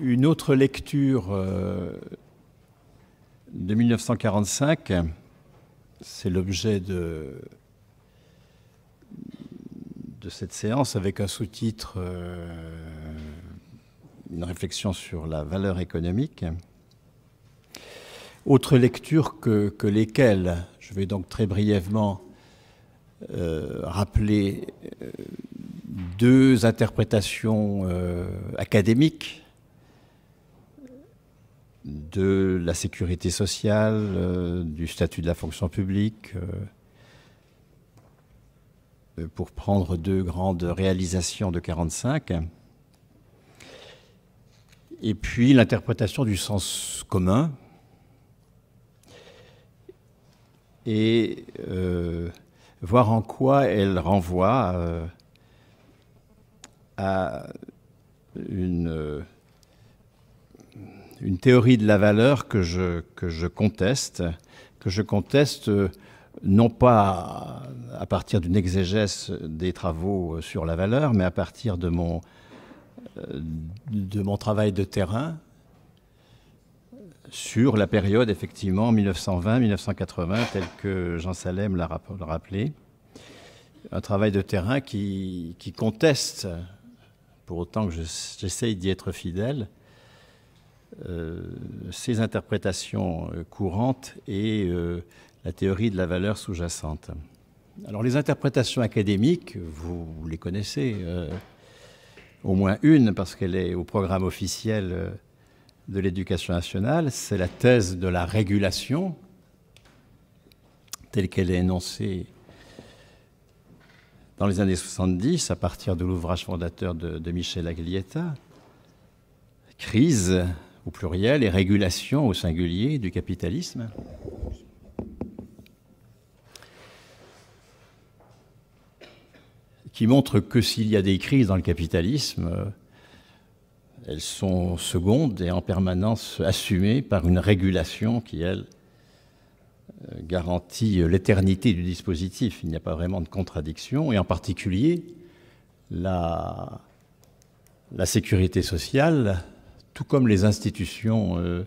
Une autre lecture de 1945, c'est l'objet de cette séance avec un sous-titre, une réflexion sur la valeur économique. Autre lecture que lesquelles, je vais donc très brièvement rappeler deux interprétations académiques de la sécurité sociale, du statut de la fonction publique, pour prendre deux grandes réalisations de 1945, et puis l'interprétation du sens commun, et voir en quoi elle renvoie à une théorie de la valeur que je conteste non pas à partir d'une exégèse des travaux sur la valeur, mais à partir de mon travail de terrain sur la période, effectivement, 1920-1980, telle que Jean Salem l'a rappelé. Un travail de terrain qui conteste, pour autant que j'essaye d'y être fidèle, ces interprétations courantes et la théorie de la valeur sous-jacente. Alors les interprétations académiques, vous les connaissez, au moins une, parce qu'elle est au programme officiel de l'éducation nationale, c'est la thèse de la régulation, telle qu'elle est énoncée dans les années 70, à partir de l'ouvrage fondateur de Michel Aglietta, crise au pluriel et régulation au singulier du capitalisme. Qui montre que s'il y a des crises dans le capitalisme, elles sont secondes et en permanence assumées par une régulation qui, elle, garantit l'éternité du dispositif. Il n'y a pas vraiment de contradiction, et en particulier la sécurité sociale, tout comme les institutions,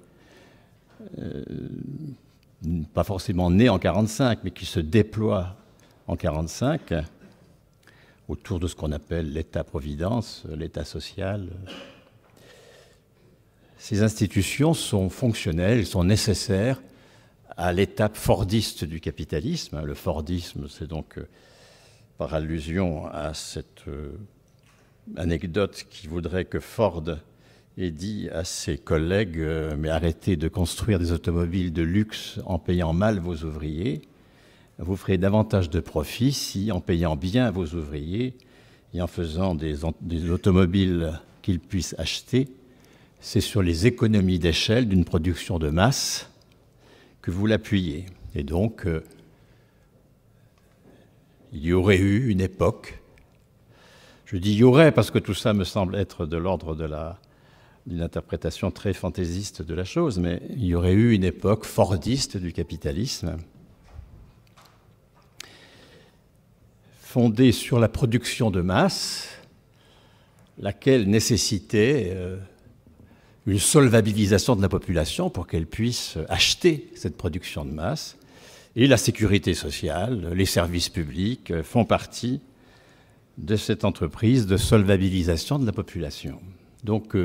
pas forcément nées en 1945, mais qui se déploient en 1945, autour de ce qu'on appelle l'État-providence, l'État social. Ces institutions sont fonctionnelles, sont nécessaires à l'étape fordiste du capitalisme. Le fordisme, c'est donc par allusion à cette anecdote qui voudrait que Ford ait dit à ses collègues « mais arrêtez de construire des automobiles de luxe en payant mal vos ouvriers. Vous ferez davantage de profit si, en payant bien vos ouvriers et en faisant des automobiles qu'ils puissent acheter, c'est sur les économies d'échelle d'une production de masse que vous l'appuyez. » Et donc, il y aurait eu une époque, je dis « y aurait » parce que tout ça me semble être de l'ordre d'une interprétation très fantaisiste de la chose, mais il y aurait eu une époque fordiste du capitalisme, fondée sur la production de masse, laquelle nécessitait une solvabilisation de la population pour qu'elle puisse acheter cette production de masse. Et la sécurité sociale, les services publics font partie de cette entreprise de solvabilisation de la population. Donc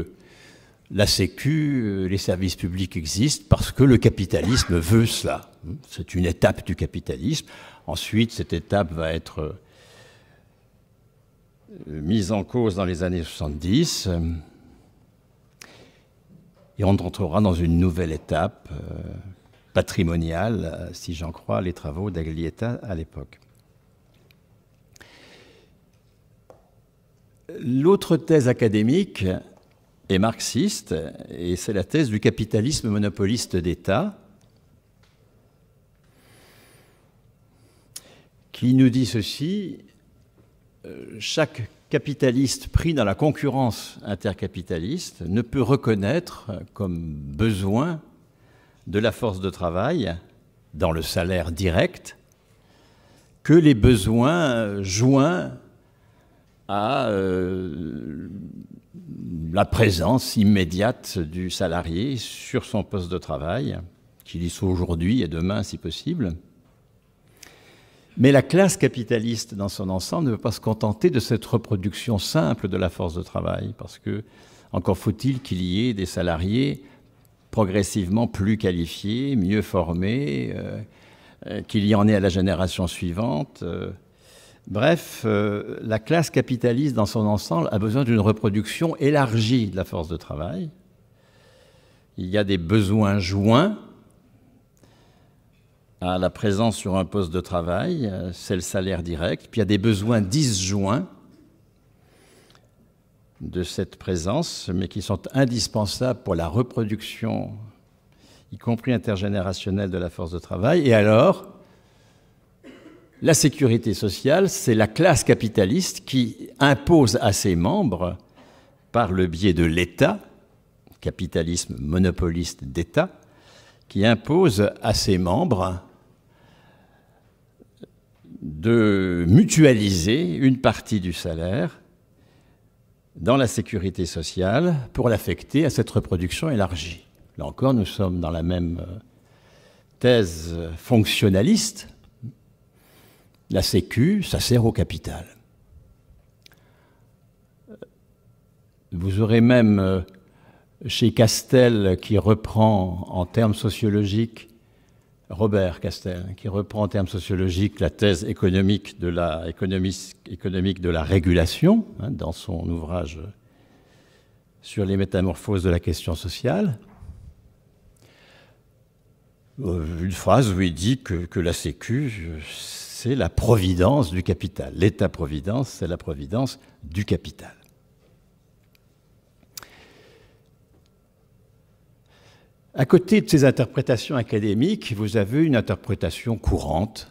la Sécu, les services publics existent parce que le capitalisme veut cela. C'est une étape du capitalisme. Ensuite, cette étape va être mise en cause dans les années 70, et on entrera dans une nouvelle étape patrimoniale, si j'en crois les travaux d'Aglietta à l'époque. L'autre thèse académique est marxiste, et c'est la thèse du capitalisme monopoliste d'État, qui nous dit ceci: chaque capitaliste pris dans la concurrence intercapitaliste ne peut reconnaître comme besoin de la force de travail dans le salaire direct que les besoins joints à la présence immédiate du salarié sur son poste de travail, qu'il y soit aujourd'hui et demain si possible. Mais la classe capitaliste dans son ensemble ne veut pas se contenter de cette reproduction simple de la force de travail, parce que encore faut-il qu'il y ait des salariés progressivement plus qualifiés, mieux formés, qu'il y en ait à la génération suivante. Bref, la classe capitaliste dans son ensemble a besoin d'une reproduction élargie de la force de travail. Il y a des besoins joints à la présence sur un poste de travail, c'est le salaire direct. Puis il y a des besoins disjoints de cette présence, mais qui sont indispensables pour la reproduction, y compris intergénérationnelle, de la force de travail. Et alors, la sécurité sociale, c'est la classe capitaliste qui impose à ses membres, par le biais de l'État, capitalisme monopoliste d'État, qui impose à ses membres de mutualiser une partie du salaire dans la sécurité sociale pour l'affecter à cette reproduction élargie. Là encore, nous sommes dans la même thèse fonctionnaliste. La Sécu, ça sert au capital. Vous aurez même chez Castel, qui reprend en termes sociologiques, Robert Castel, qui reprend en termes sociologiques la thèse économique de la régulation, hein, dans son ouvrage sur les métamorphoses de la question sociale. Une phrase où il dit que la Sécu, c'est la providence du capital. L'État-providence, c'est la providence du capital. À côté de ces interprétations académiques, vous avez une interprétation courante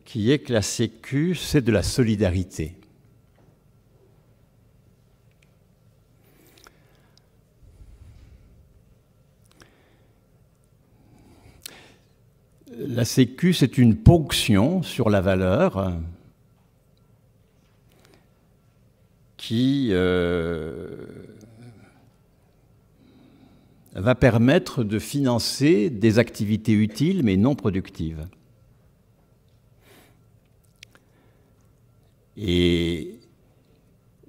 qui est que la Sécu, c'est de la solidarité. La Sécu, c'est une ponction sur la valeur qui va permettre de financer des activités utiles mais non productives. Et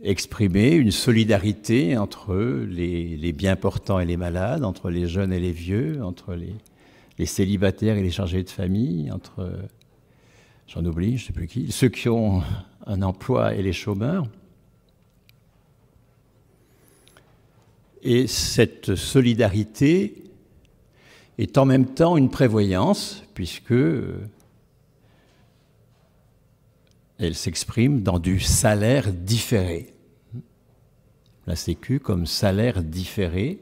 exprimer une solidarité entre les bien portants et les malades, entre les jeunes et les vieux, entre les célibataires et les chargés de famille, entre, j'en oublie, je ne sais plus qui, ceux qui ont un emploi et les chômeurs. Et cette solidarité est en même temps une prévoyance, puisque elle s'exprime dans du salaire différé. La Sécu comme salaire différé.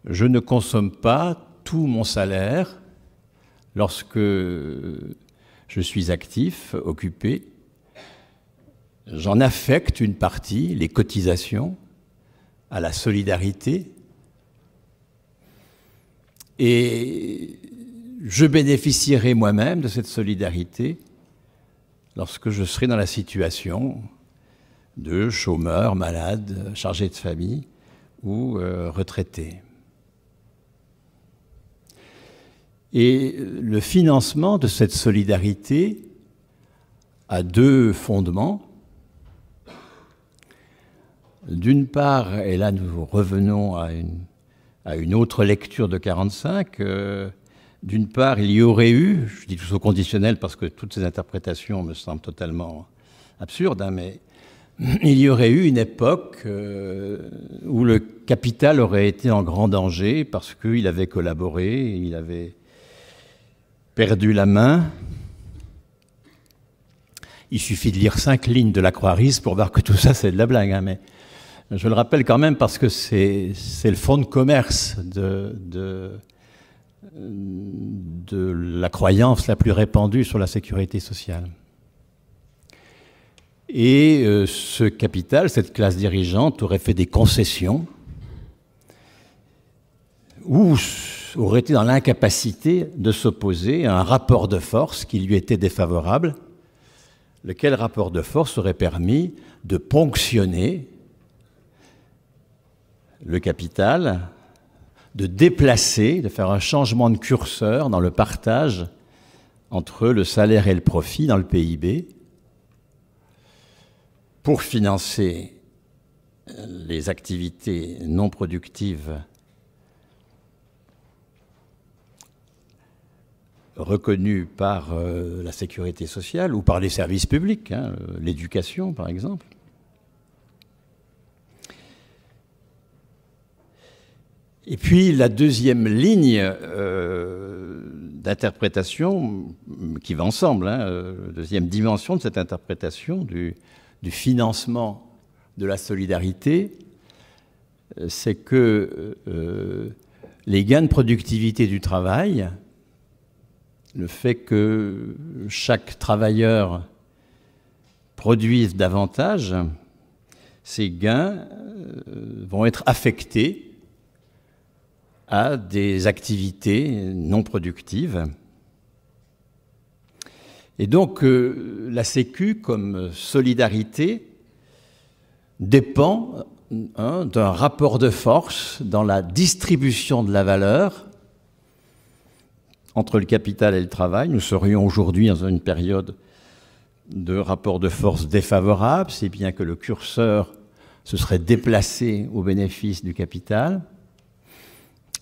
Je ne consomme pas tout mon salaire lorsque je suis actif, occupé. J'en affecte une partie, les cotisations, à la solidarité, et je bénéficierai moi-même de cette solidarité lorsque je serai dans la situation de chômeur, malade, chargé de famille ou retraité. Et le financement de cette solidarité a deux fondements. D'une part, et là nous revenons à une autre lecture de 1945, d'une part, il y aurait eu, je dis tout au conditionnel parce que toutes ces interprétations me semblent totalement absurdes, hein, mais il y aurait eu une époque où le capital aurait été en grand danger parce qu'il avait collaboré, il avait perdu la main. Il suffit de lire 5 lignes de la Croix-Rise pour voir que tout ça c'est de la blague, hein, mais je le rappelle quand même parce que c'est le fonds de commerce de la croyance la plus répandue sur la sécurité sociale. Et ce capital, cette classe dirigeante, aurait fait des concessions ou aurait été dans l'incapacité de s'opposer à un rapport de force qui lui était défavorable lequel rapport de force aurait permis de ponctionner le capital, de déplacer, de faire un changement de curseur dans le partage entre le salaire et le profit dans le PIB pour financer les activités non productives reconnues par la sécurité sociale ou par les services publics, hein, l'éducation par exemple. Et puis la deuxième ligne d'interprétation qui va ensemble, hein, deuxième dimension de cette interprétation du financement de la solidarité, c'est que les gains de productivité du travail, le fait que chaque travailleur produise davantage, ces gains vont être affectés à des activités non productives. Et donc, la Sécu, comme solidarité, dépend d'un rapport de force dans la distribution de la valeur entre le capital et le travail. Nous serions aujourd'hui dans une période de rapport de force défavorable, si bien que le curseur se serait déplacé au bénéfice du capital,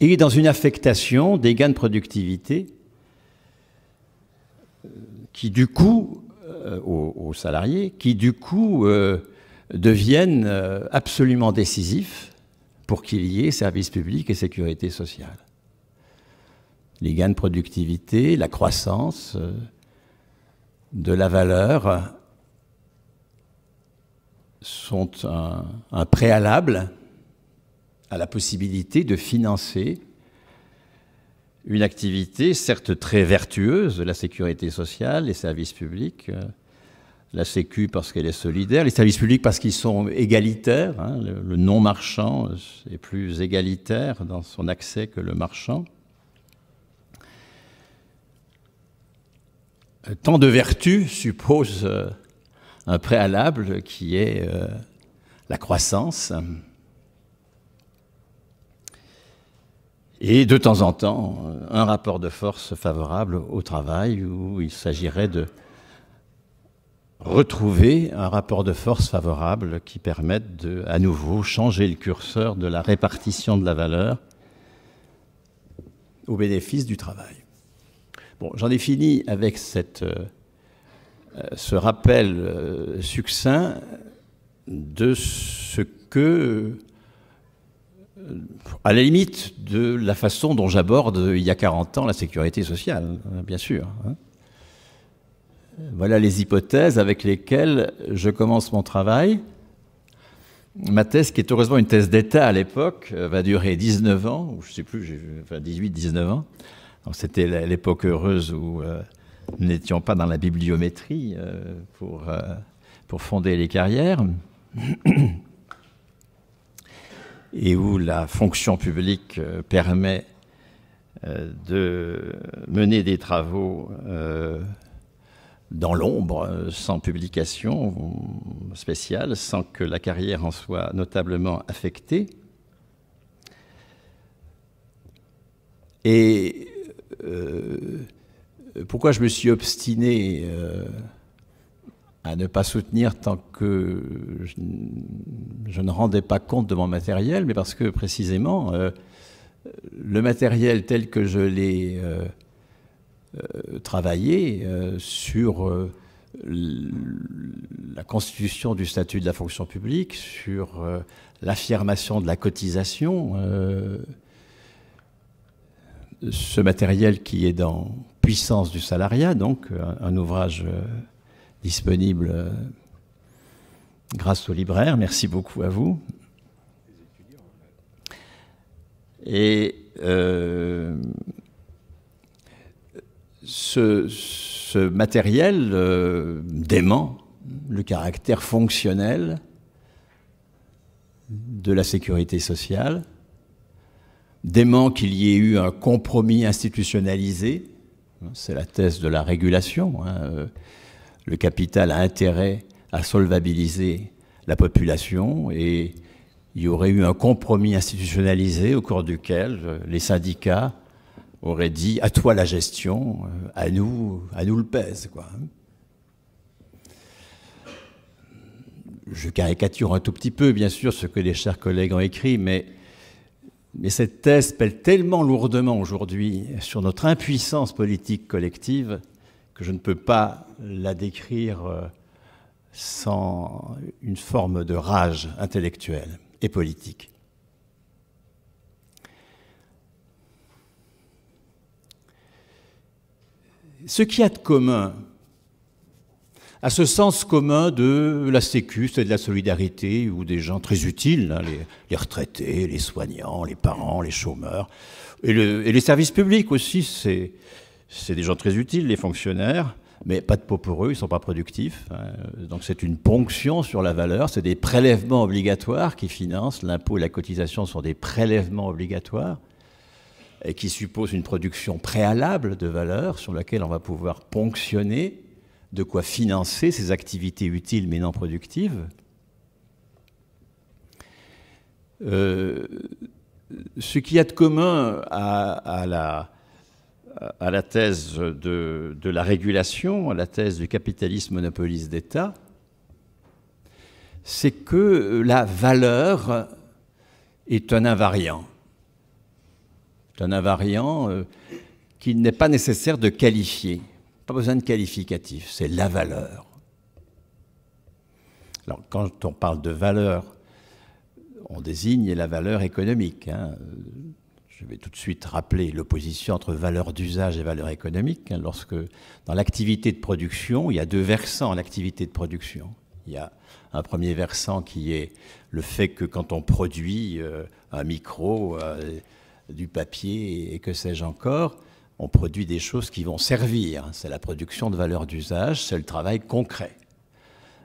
et dans une affectation des gains de productivité qui du coup, aux salariés, qui du coup deviennent absolument décisifs pour qu'il y ait services publics et sécurité sociale. Les gains de productivité, la croissance de la valeur sont un préalable à la possibilité de financer une activité certes très vertueuse de la sécurité sociale, les services publics, la Sécu parce qu'elle est solidaire, les services publics parce qu'ils sont égalitaires, hein, le non-marchand est plus égalitaire dans son accès que le marchand. Tant de vertus suppose un préalable qui est la croissance. Et de temps en temps, un rapport de force favorable au travail où il s'agirait de retrouver un rapport de force favorable qui permette de, à nouveau, changer le curseur de la répartition de la valeur au bénéfice du travail. Bon, j'en ai fini avec ce rappel succinct de ce que, à la limite de la façon dont j'aborde il y a 40 ans la sécurité sociale, bien sûr. Voilà les hypothèses avec lesquelles je commence mon travail. Ma thèse, qui est heureusement une thèse d'État à l'époque, va durer 19 ans, ou je ne sais plus, enfin 18-19 ans. C'était l'époque heureuse où nous n'étions pas dans la bibliométrie pour fonder les carrières. Et où la fonction publique permet de mener des travaux dans l'ombre, sans publication spéciale, sans que la carrière en soit notablement affectée. Et pourquoi je me suis obstiné à ne pas soutenir tant que je ne rendais pas compte de mon matériel, mais parce que précisément, le matériel tel que je l'ai travaillé sur la constitution du statut de la fonction publique, sur l'affirmation de la cotisation, ce matériel qui est dans Puissance du salariat, donc un ouvrage disponible grâce aux libraires. Merci beaucoup à vous. Et ce matériel dément le caractère fonctionnel de la sécurité sociale, dément qu'il y ait eu un compromis institutionnalisé, c'est la thèse de la régulation, le capital a intérêt à solvabiliser la population et il y aurait eu un compromis institutionnalisé au cours duquel les syndicats auraient dit « à toi la gestion, à nous le pèse ». Je caricature un tout petit peu, bien sûr, ce que les chers collègues ont écrit, mais cette thèse pèle tellement lourdement aujourd'hui sur notre impuissance politique collective que je ne peux pas la décrire sans une forme de rage intellectuelle et politique. Ce qu'il y a de commun à ce sens commun de la sécu, c'est de la solidarité, ou des gens très utiles, hein, les retraités, les soignants, les parents, les chômeurs, et les services publics aussi, c'est des gens très utiles, les fonctionnaires, mais pas de peau pour eux, ils ne sont pas productifs. Hein, donc c'est une ponction sur la valeur, c'est des prélèvements obligatoires qui financent, l'impôt et la cotisation sont des prélèvements obligatoires, et qui supposent une production préalable de valeur sur laquelle on va pouvoir ponctionner de quoi financer ces activités utiles mais non productives. Ce qu'il y a de commun à la thèse de la régulation, à la thèse du capitalisme monopoliste d'État, c'est que la valeur est un invariant. C'est un invariant qu'il n'est pas nécessaire de qualifier. Pas besoin de qualificatif, c'est la valeur. Alors, quand on parle de valeur, on désigne la valeur économique. Hein. Je vais tout de suite rappeler l'opposition entre valeur d'usage et valeur économique. Hein, lorsque, dans l'activité de production, il y a deux versants en activité de production. Il y a un premier versant qui est le fait que quand on produit un micro, du papier et que sais-je encore, on produit des choses qui vont servir. C'est la production de valeur d'usage, c'est le travail concret.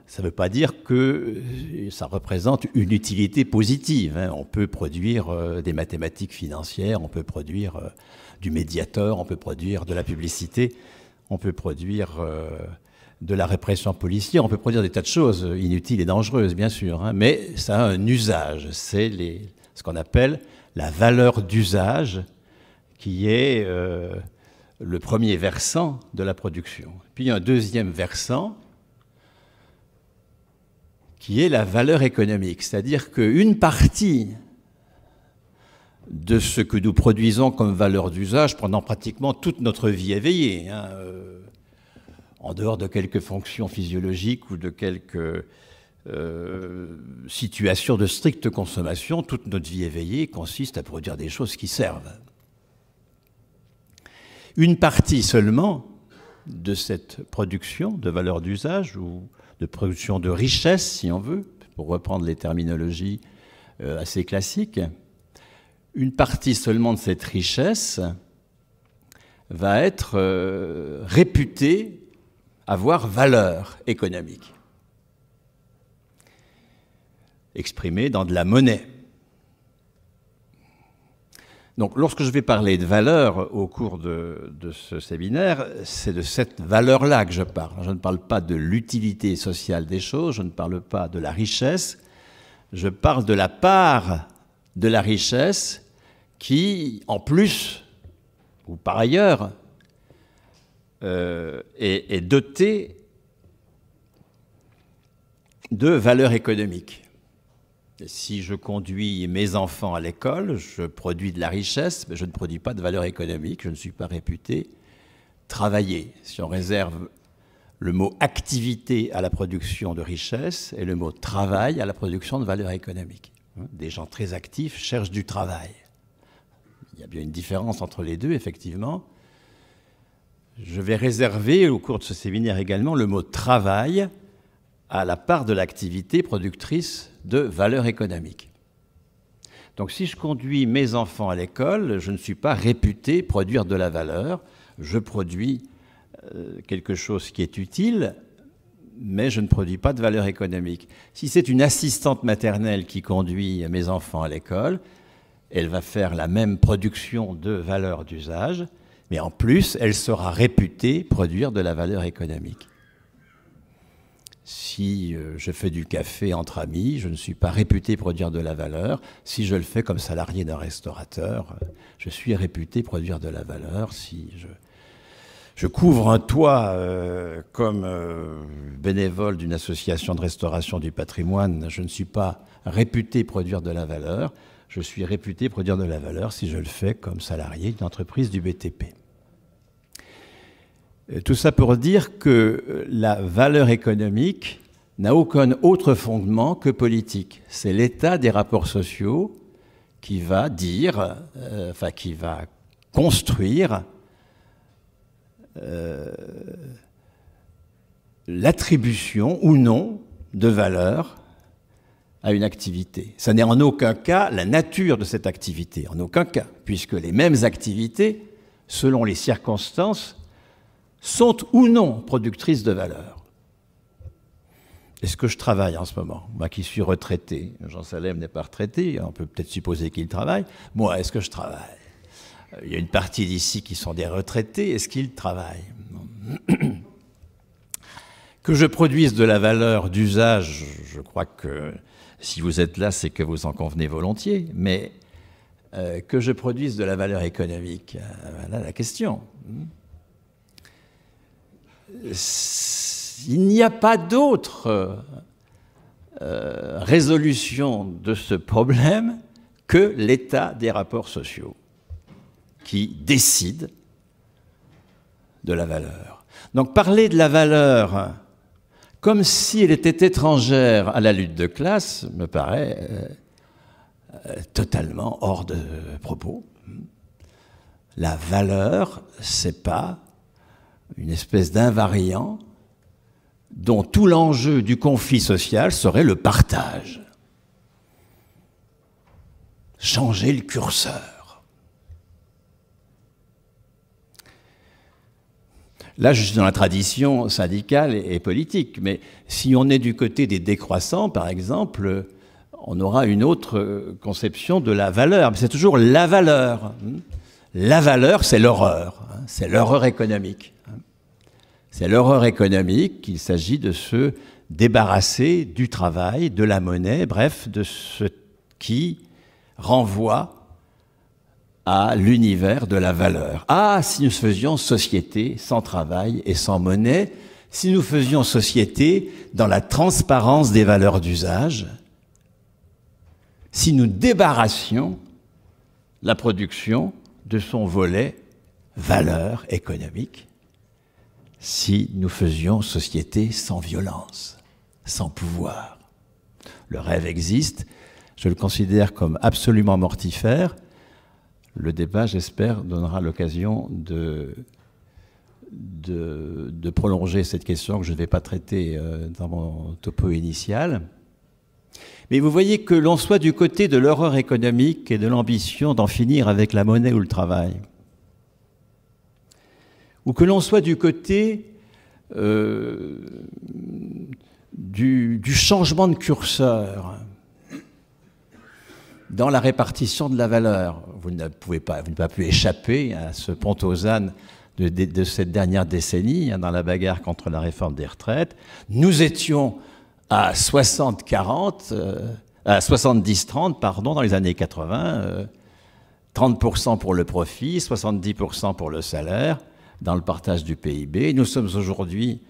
Ça ne veut pas dire que ça représente une utilité positive. Hein. On peut produire des mathématiques financières, on peut produire du Mediator, on peut produire de la publicité, on peut produire de la répression policière, on peut produire des tas de choses inutiles et dangereuses, bien sûr. Hein. Mais ça a un usage, c'est ce qu'on appelle la valeur d'usage, qui est le premier versant de la production. Puis il y a un deuxième versant qui est la valeur économique, c'est-à-dire qu'une partie de ce que nous produisons comme valeur d'usage pendant pratiquement toute notre vie éveillée, hein, en dehors de quelques fonctions physiologiques ou de quelques situations de stricte consommation, toute notre vie éveillée consiste à produire des choses qui servent. Une partie seulement de cette production de valeur d'usage ou de production de richesse, si on veut, pour reprendre les terminologies assez classiques, une partie seulement de cette richesse va être réputée avoir valeur économique, exprimée dans de la monnaie. Donc, lorsque je vais parler de valeur au cours de ce séminaire, c'est de cette valeur-là que je parle. Je ne parle pas de l'utilité sociale des choses, je ne parle pas de la richesse, je parle de la part de la richesse qui, en plus, ou par ailleurs, est dotée de valeur économique. Si je conduis mes enfants à l'école, je produis de la richesse, mais je ne produis pas de valeur économique, je ne suis pas réputé travailler. Si on réserve le mot activité à la production de richesse et le mot travail à la production de valeur économique. Des gens très actifs cherchent du travail. Il y a bien une différence entre les deux, effectivement. Je vais réserver au cours de ce séminaire également le mot travail à la part de l'activité productrice de valeur économique. Donc si je conduis mes enfants à l'école, je ne suis pas réputé produire de la valeur, je produis quelque chose qui est utile, mais je ne produis pas de valeur économique. Si c'est une assistante maternelle qui conduit mes enfants à l'école, elle va faire la même production de valeur d'usage, mais en plus, elle sera réputée produire de la valeur économique. Si je fais du café entre amis, je ne suis pas réputé produire de la valeur. Si je le fais comme salarié d'un restaurateur, je suis réputé produire de la valeur. Si je couvre un toit comme bénévole d'une association de restauration du patrimoine, je ne suis pas réputé produire de la valeur. Je suis réputé produire de la valeur si je le fais comme salarié d'une entreprise du BTP. Tout ça pour dire que la valeur économique n'a aucun autre fondement que politique. C'est l'état des rapports sociaux qui va dire, qui va construire l'attribution ou non de valeur à une activité. Ça n'est en aucun cas la nature de cette activité, en aucun cas, puisque les mêmes activités, selon les circonstances, sont ou non productrices de valeur. Est-ce que je travaille en ce moment? Moi qui suis retraité, Jean Salem n'est pas retraité, on peut peut-être supposer qu'il travaille. Moi, est-ce que je travaille? Il y a une partie d'ici qui sont des retraités, est-ce qu'ils travaillent? Que je produise de la valeur d'usage, je crois que si vous êtes là, c'est que vous en convenez volontiers, mais que je produise de la valeur économique, voilà la question. Il n'y a pas d'autre résolution de ce problème que l'état des rapports sociaux qui décide de la valeur. Donc parler de la valeur comme si elle était étrangère à la lutte de classe me paraît totalement hors de propos. La valeur, c'est pas une espèce d'invariant dont tout l'enjeu du conflit social serait le partage. Changer le curseur. Là, je suis dans la tradition syndicale et politique, mais si on est du côté des décroissants, par exemple, on aura une autre conception de la valeur. Mais c'est toujours la valeur. La valeur, c'est l'horreur. C'est l'horreur économique. C'est l'horreur économique qu'il s'agit de se débarrasser du travail, de la monnaie, bref, de ce qui renvoie à l'univers de la valeur. Ah, si nous faisions société sans travail et sans monnaie, si nous faisions société dans la transparence des valeurs d'usage, si nous débarrassions la production de son volet valeur économique, si nous faisions société sans violence, sans pouvoir. Le rêve existe, je le considère comme absolument mortifère. Le débat, j'espère, donnera l'occasion de prolonger cette question que je ne vais pas traiter dans mon topo initial. Mais vous voyez que l'on soit du côté de l'horreur économique et de l'ambition d'en finir avec la monnaie ou le travail, ou que l'on soit du côté du changement de curseur dans la répartition de la valeur. Vous n'avez pas pu échapper à ce pont aux ânes de cette dernière décennie, dans la bagarre contre la réforme des retraites. Nous étions à 70-30, dans les années 80, 30% pour le profit, 70% pour le salaire, dans le partage du PIB. Nous sommes aujourd'hui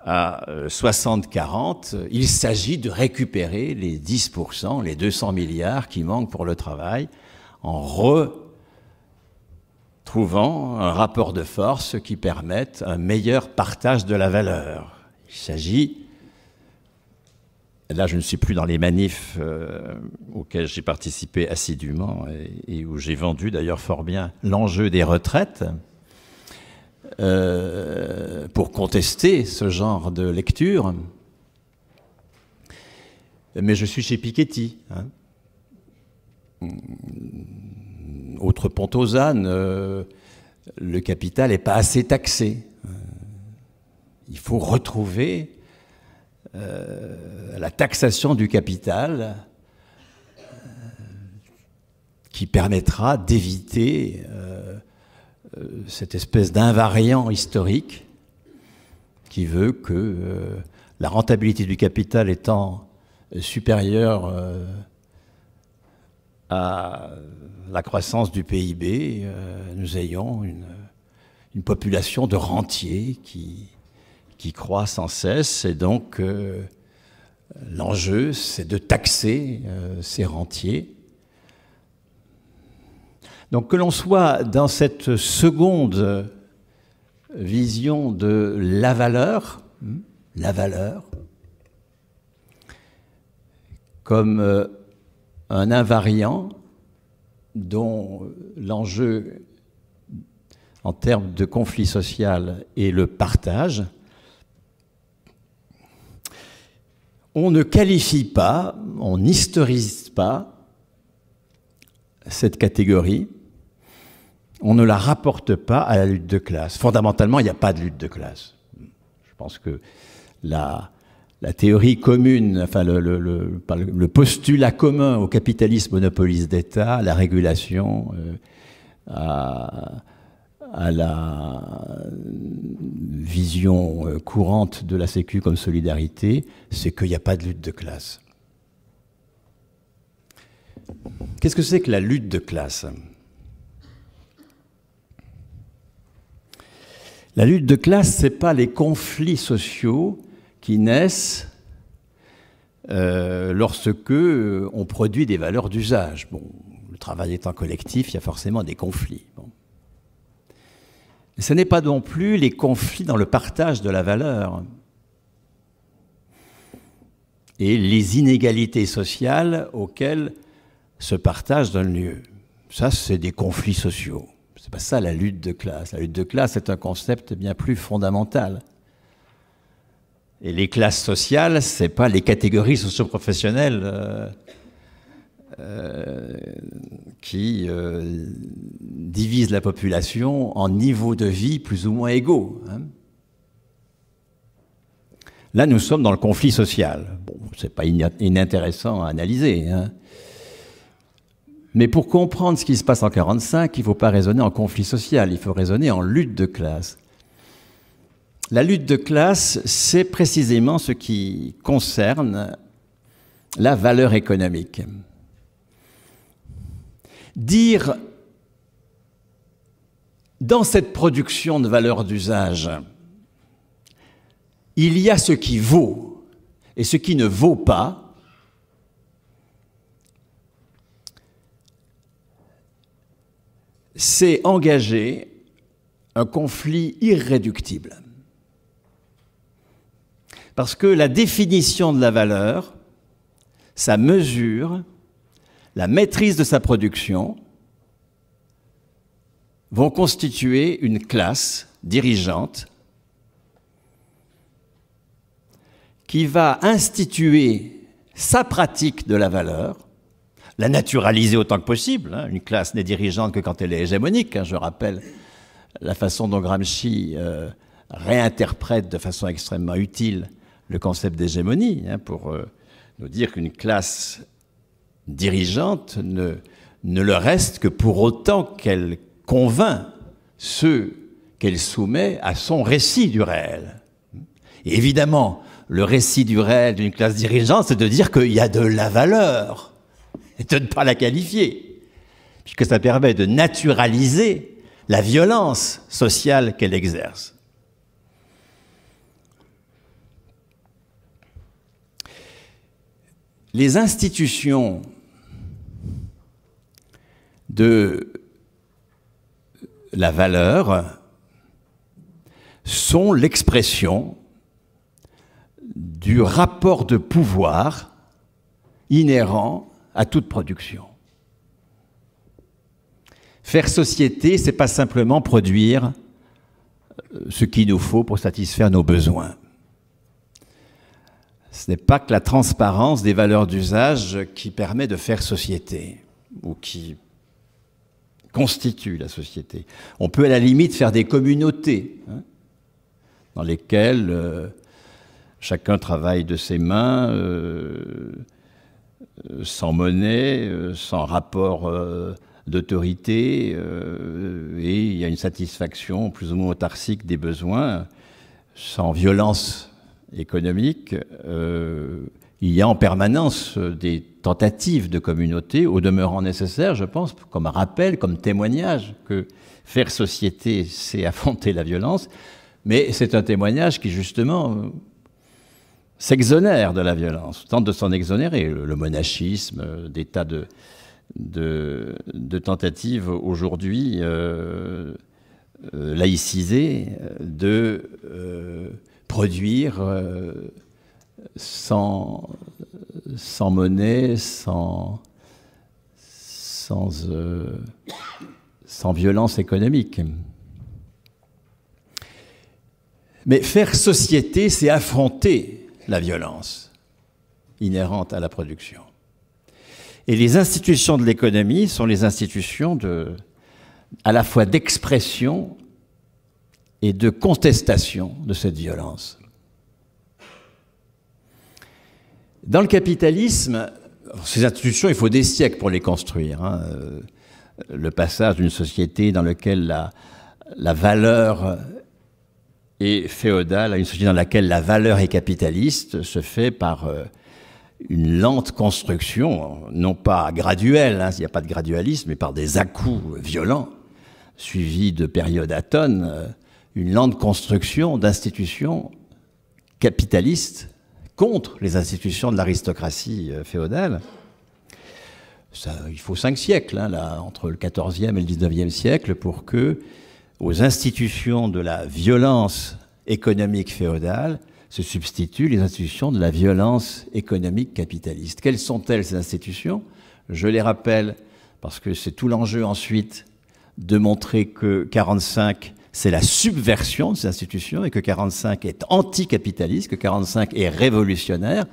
à 60-40. Il s'agit de récupérer les 10%, les 200 milliards qui manquent pour le travail, en retrouvant un rapport de force qui permette un meilleur partage de la valeur. Il s'agit, là je ne suis plus dans les manifs auxquels j'ai participé assidûment et où j'ai vendu d'ailleurs fort bien l'enjeu des retraites, pour contester ce genre de lecture. Mais je suis chez Piketty. Autre pont aux ânes, le capital n'est pas assez taxé. Il faut retrouver la taxation du capital qui permettra d'éviter cette espèce d'invariant historique qui veut que la rentabilité du capital étant supérieure à la croissance du PIB, nous ayons une population de rentiers qui croît sans cesse, et donc l'enjeu, c'est de taxer ces rentiers. Donc que l'on soit dans cette seconde vision de la valeur comme un invariant dont l'enjeu en termes de conflit social est le partage, on ne qualifie pas, on n'historise pas cette catégorie, on ne la rapporte pas à la lutte de classe. Fondamentalement, il n'y a pas de lutte de classe. Je pense que la théorie commune, enfin le postulat commun au capitalisme monopoliste d'État, la régulation, à la vision courante de la Sécu comme solidarité, c'est qu'il n'y a pas de lutte de classe. Qu'est-ce que c'est que la lutte de classe ? La lutte de classe, ce n'est pas les conflits sociaux qui naissent lorsque on produit des valeurs d'usage. Bon, le travail étant collectif, il y a forcément des conflits. Bon. Mais ce n'est pas non plus les conflits dans le partage de la valeur et les inégalités sociales auxquelles ce partage donne lieu. Ça, c'est des conflits sociaux. C'est pas ça la lutte de classe. La lutte de classe est un concept bien plus fondamental. Et les classes sociales, c'est pas les catégories socio-professionnelles qui divisent la population en niveaux de vie plus ou moins égaux. Hein. Là, nous sommes dans le conflit social. Bon, c'est pas inintéressant à analyser, hein. Mais pour comprendre ce qui se passe en 1945, il ne faut pas raisonner en conflit social, il faut raisonner en lutte de classe. La lutte de classe, c'est précisément ce qui concerne la valeur économique. Dire, dans cette production de valeur d'usage, il y a ce qui vaut et ce qui ne vaut pas, c'est engager un conflit irréductible. Parce que la définition de la valeur, sa mesure, la maîtrise de sa production vont constituer une classe dirigeante qui va instituer sa pratique de la valeur, la naturaliser autant que possible. Hein. Une classe n'est dirigeante que quand elle est hégémonique. Hein. Je rappelle la façon dont Gramsci réinterprète de façon extrêmement utile le concept d'hégémonie, hein, pour nous dire qu'une classe dirigeante ne le reste que pour autant qu'elle convainc ceux qu'elle soumet à son récit du réel. Et évidemment, le récit du réel d'une classe dirigeante, c'est de dire qu'il y a de la valeur, et de ne pas la qualifier, puisque ça permet de naturaliser la violence sociale qu'elle exerce. Les institutions de la valeur sont l'expression du rapport de pouvoir inhérent à toute production. Faire société, c'est pas simplement produire ce qu'il nous faut pour satisfaire nos besoins. Ce n'est pas que la transparence des valeurs d'usage qui permet de faire société ou qui constitue la société. On peut à la limite faire des communautés, hein, dans lesquelles chacun travaille de ses mains, sans monnaie, sans rapport d'autorité, et il y a une satisfaction plus ou moins autarcique des besoins, sans violence économique, il y a en permanence des tentatives de communauté, au demeurant nécessaires, je pense, comme rappel, comme témoignage que faire société, c'est affronter la violence, mais c'est un témoignage qui, justement, s'exonère de la violence, tente de s'en exonérer. Le monachisme, des tas de tentatives aujourd'hui laïcisées de produire sans monnaie, sans violence économique. Mais faire société, c'est affronter la violence inhérente à la production. Et les institutions de l'économie sont les institutions à la fois d'expression et de contestation de cette violence. Dans le capitalisme, ces institutions, il faut des siècles pour les construire, hein. Le passage d'une société dans laquelle la valeur est féodale à une société dans laquelle la valeur est capitaliste se fait par une lente construction, non pas graduelle, hein, il n'y a pas de gradualisme, mais par des à-coups violents, suivis de périodes atones, une lente construction d'institutions capitalistes contre les institutions de l'aristocratie féodale. Ça, il faut 5 siècles, hein, là, entre le XIVe et le XIXe siècle, pour que, aux institutions de la violence économique féodale, se substituent les institutions de la violence économique capitaliste. Quelles sont-elles, ces institutions? Je les rappelle, parce que c'est tout l'enjeu ensuite de montrer que 45, c'est la subversion de ces institutions et que 45 est anticapitaliste, que 45 est révolutionnaire.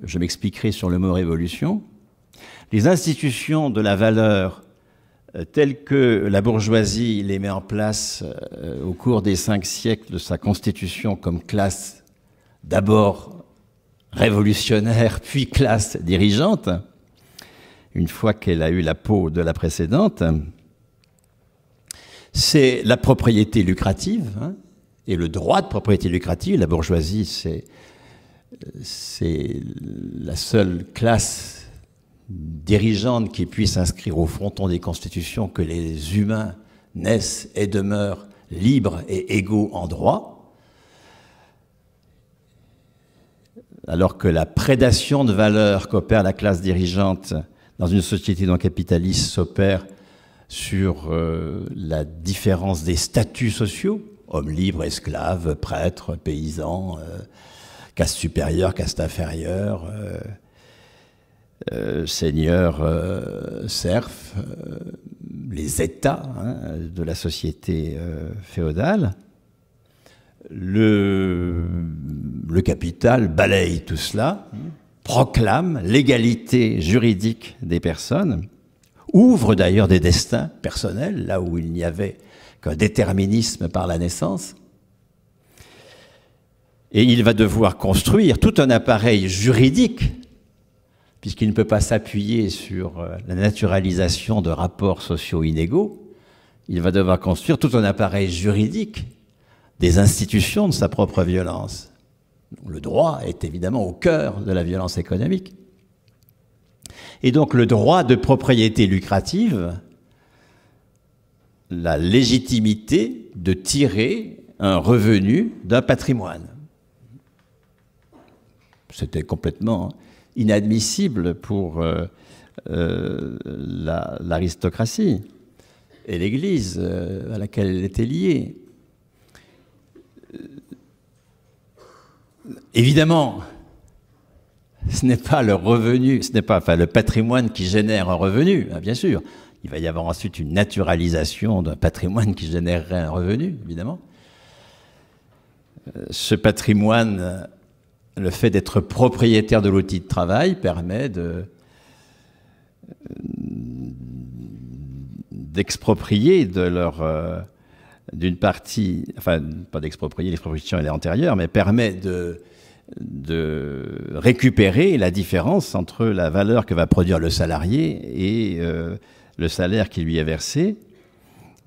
Je m'expliquerai sur le mot révolution. Les institutions de la valeur telles que la bourgeoisie les met en place au cours des 5 siècles de sa constitution comme classe d'abord révolutionnaire, puis classe dirigeante, une fois qu'elle a eu la peau de la précédente, c'est la propriété lucrative, hein, et le droit de propriété lucrative. La bourgeoisie, c'est la seule classe dirigeante qui puisse inscrire au fronton des constitutions que les humains naissent et demeurent libres et égaux en droit, alors que la prédation de valeur qu'opère la classe dirigeante dans une société non capitaliste s'opère sur la différence des statuts sociaux, hommes libres, esclaves, prêtres, paysans, caste supérieure, caste inférieure, seigneurs, serfs, les États, hein, de la société féodale. Le capital balaye tout cela, proclame l'égalité juridique des personnes, ouvre d'ailleurs des destins personnels, là où il n'y avait qu'un déterminisme par la naissance. Et il va devoir construire tout un appareil juridique, puisqu'il ne peut pas s'appuyer sur la naturalisation de rapports sociaux inégaux. Il va devoir construire tout un appareil juridique des institutions de sa propre violence. Le droit est évidemment au cœur de la violence économique. Et donc le droit de propriété lucrative, la légitimité de tirer un revenu d'un patrimoine. C'était complètement inadmissible pour l'aristocratie et l'Église à laquelle elle était liée. Évidemment, ce n'est pas le revenu, ce n'est pas le patrimoine qui génère un revenu, hein, bien sûr. Il va y avoir ensuite une naturalisation d'un patrimoine qui générerait un revenu, évidemment. Ce patrimoine, le fait d'être propriétaire de l'outil de travail permet d'exproprier d'une partie, enfin pas d'exproprier, l'expropriation elle est antérieure, mais permet de récupérer la différence entre la valeur que va produire le salarié et le salaire qui lui est versé.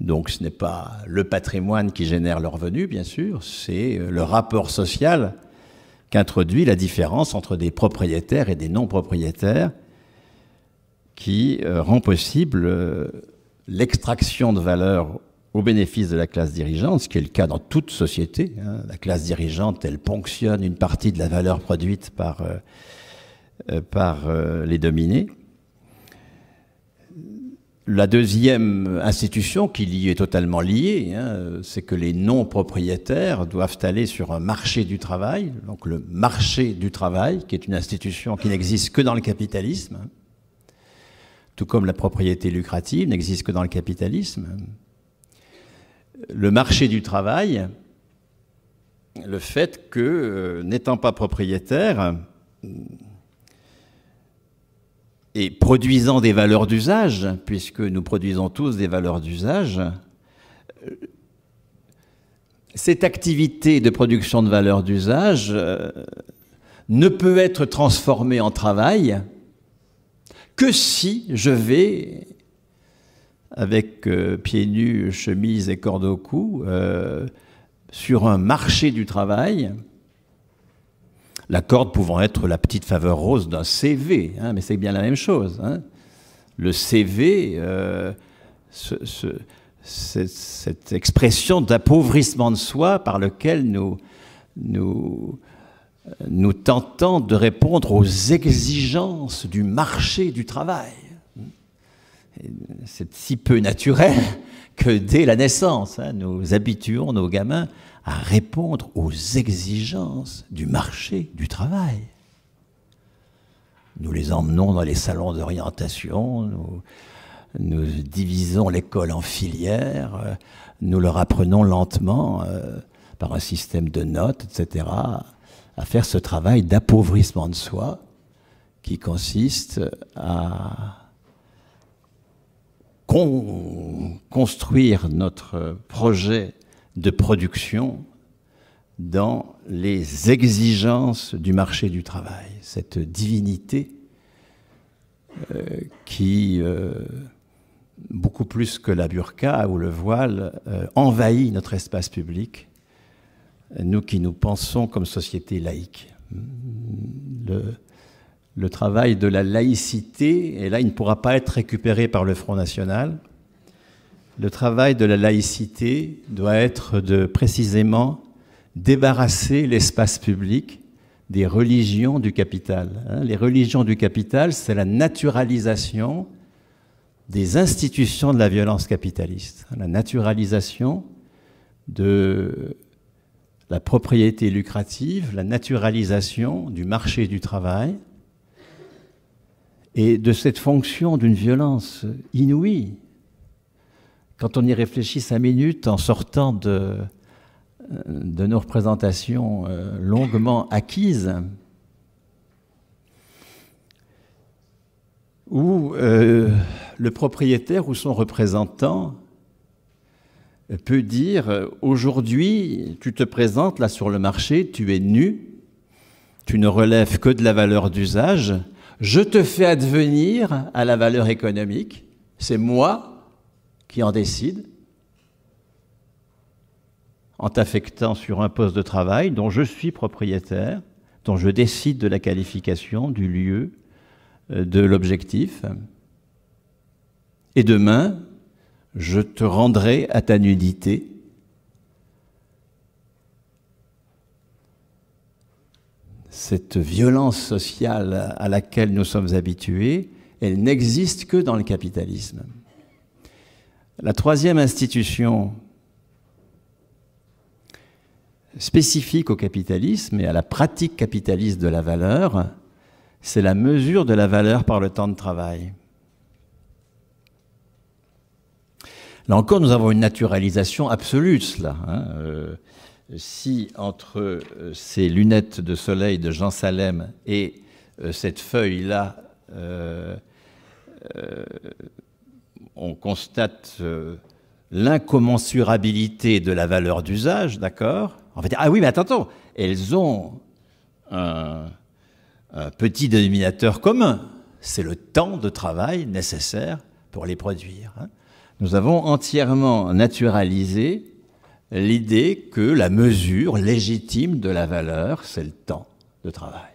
Donc ce n'est pas le patrimoine qui génère le revenu, bien sûr, c'est le rapport social qu'introduit la différence entre des propriétaires et des non-propriétaires, qui rend possible l'extraction de valeur au bénéfice de la classe dirigeante, ce qui est le cas dans toute société. La classe dirigeante, elle ponctionne une partie de la valeur produite par les dominés. La deuxième institution qui y est totalement liée, c'est que les non-propriétaires doivent aller sur un marché du travail, donc le marché du travail, qui est une institution qui n'existe que dans le capitalisme, tout comme la propriété lucrative n'existe que dans le capitalisme. Le marché du travail, le fait que, n'étant pas propriétaire et produisant des valeurs d'usage, puisque nous produisons tous des valeurs d'usage, cette activité de production de valeurs d'usage ne peut être transformée en travail que si je vais, avec pieds nus, chemise et corde au cou, sur un marché du travail, la corde pouvant être la petite faveur rose d'un CV, mais c'est bien la même chose. Le CV, cette expression d'appauvrissement de soi par lequel nous tentons de répondre aux exigences du marché du travail. C'est si peu naturel que dès la naissance, nous habituons nos gamins à répondre aux exigences du marché du travail. Nous les emmenons dans les salons d'orientation, nous divisons l'école en filières, nous leur apprenons lentement, par un système de notes, etc., à faire ce travail d'appauvrissement de soi qui consiste à construire notre projet de production dans les exigences du marché du travail. Cette divinité qui, beaucoup plus que la burqa ou le voile, envahit notre espace public, nous qui nous pensons comme société laïque. Le travail de la laïcité, et là il ne pourra pas être récupéré par le Front National, le travail de la laïcité doit être de précisément débarrasser l'espace public des religions du capital. Les religions du capital, c'est la naturalisation des institutions de la violence capitaliste, la naturalisation de la propriété lucrative, la naturalisation du marché du travail et de cette fonction d'une violence inouïe. Quand on y réfléchit 5 minutes en sortant de nos représentations longuement acquises, où le propriétaire ou son représentant peut dire « Aujourd'hui, tu te présentes là sur le marché, tu es nu, tu ne relèves que de la valeur d'usage, je te fais advenir à la valeur économique, c'est moi qui en décide, en t'affectant sur un poste de travail dont je suis propriétaire, dont je décide de la qualification, du lieu, de l'objectif. Et demain, je te rendrai à ta nudité. Cette violence sociale à laquelle nous sommes habitués, elle n'existe que dans le capitalisme. La troisième institution spécifique au capitalisme et à la pratique capitaliste de la valeur, c'est la mesure de la valeur par le temps de travail. Là encore, nous avons une naturalisation absolue de cela. Si entre ces lunettes de soleil de Jean Salem et cette feuille-là, on constate l'incommensurabilité de la valeur d'usage, d'accord? On va dire, ah oui, mais attends, elles ont un petit dénominateur commun, c'est le temps de travail nécessaire pour les produire. Nous avons entièrement naturalisé l'idée que la mesure légitime de la valeur, c'est le temps. de travail.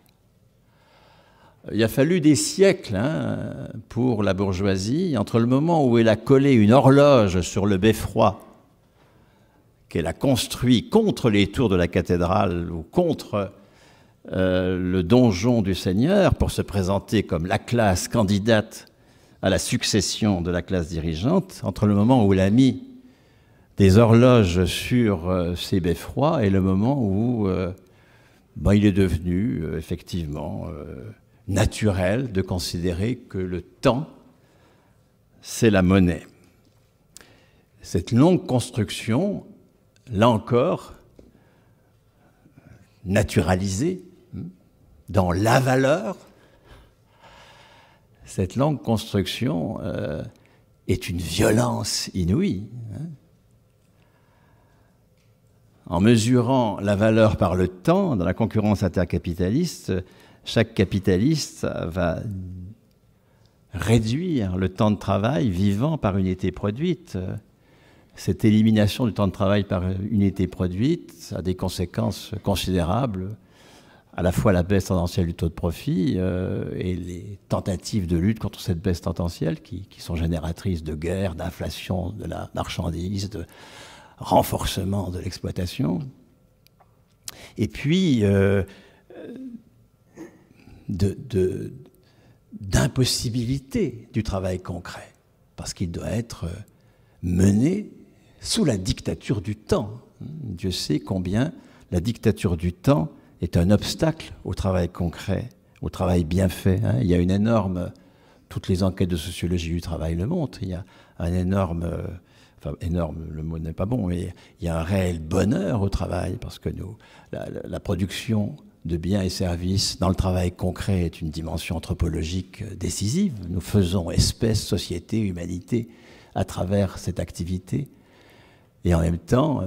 Il a fallu des siècles pour la bourgeoisie, entre le moment où elle a collé une horloge sur le beffroi qu'elle a construit contre les tours de la cathédrale ou contre le donjon du Seigneur pour se présenter comme la classe candidate à la succession de la classe dirigeante, entre le moment où elle a mis des horloges sur ces beffrois et le moment où il est devenu effectivement naturel de considérer que le temps, c'est la monnaie. Cette longue construction, là encore, naturalisée dans la valeur, cette longue construction est une violence inouïe. En mesurant la valeur par le temps, dans la concurrence intercapitaliste, chaque capitaliste va réduire le temps de travail vivant par unité produite. Cette élimination du temps de travail par unité produite a des conséquences considérables, à la fois la baisse tendancielle du taux de profit et les tentatives de lutte contre cette baisse tendancielle qui sont génératrices de guerre, d'inflation de la marchandise, de renforcement de l'exploitation. Et puis, d'impossibilité du travail concret, parce qu'il doit être mené sous la dictature du temps. Dieu sait combien la dictature du temps est un obstacle au travail concret, au travail bien fait. Il y a une énorme... Toutes les enquêtes de sociologie du travail le montrent. Il y a un énorme... Enfin, énorme, le mot n'est pas bon, mais il y a un réel bonheur au travail, parce que la production de biens et services dans le travail concret est une dimension anthropologique décisive. Nous faisons espèce, société, humanité à travers cette activité. Et en même temps,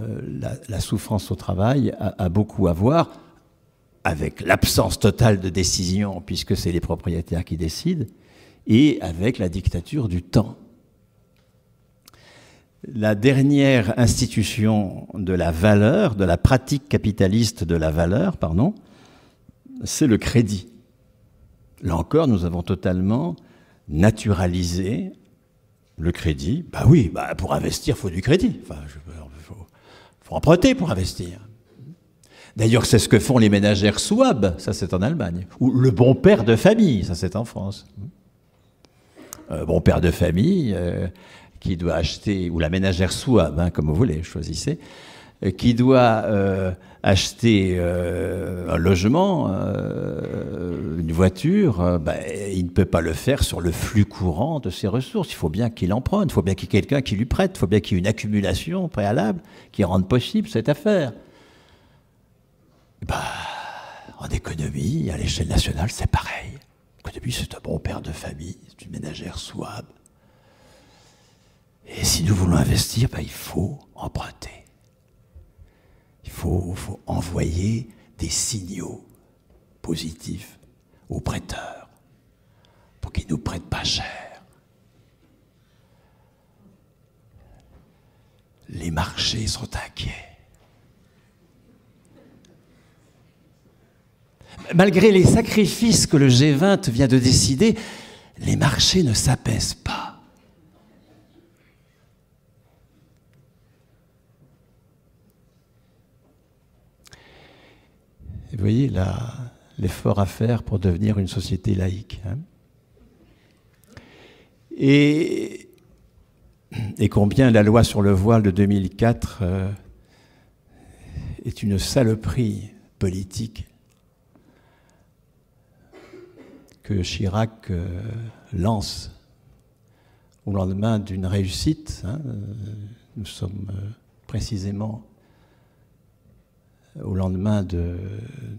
la souffrance au travail a beaucoup à voir avec l'absence totale de décision, puisque c'est les propriétaires qui décident, et avec la dictature du temps. La dernière institution de la valeur, de la pratique capitaliste de la valeur, pardon, c'est le crédit. Là encore, nous avons totalement naturalisé le crédit. Bah oui, pour investir, il faut du crédit. Enfin, faut emprunter pour investir. D'ailleurs, c'est ce que font les ménagères Souabe, ça c'est en Allemagne. Ou le bon père de famille, ça c'est en France. Bon père de famille qui doit acheter, ou la ménagère Souabe, comme vous voulez, choisissez, qui doit acheter un logement, une voiture, il ne peut pas le faire sur le flux courant de ses ressources. Il faut bien qu'il emprunte, il faut bien qu'il y ait quelqu'un qui lui prête, il faut bien qu'il y ait une accumulation préalable qui rende possible cette affaire. En économie, à l'échelle nationale, c'est pareil. L'économie, c'est un bon père de famille, c'est une ménagère Souabe. Et si nous voulons investir, il faut emprunter. Il faut envoyer des signaux positifs aux prêteurs pour qu'ils ne nous prêtent pas cher. Les marchés sont inquiets. Malgré les sacrifices que le G20 vient de décider, les marchés ne s'apaisent pas. Et vous voyez là l'effort à faire pour devenir une société laïque. Et combien la loi sur le voile de 2004 est une saloperie politique que Chirac lance au lendemain d'une réussite. Nous sommes précisément au lendemain de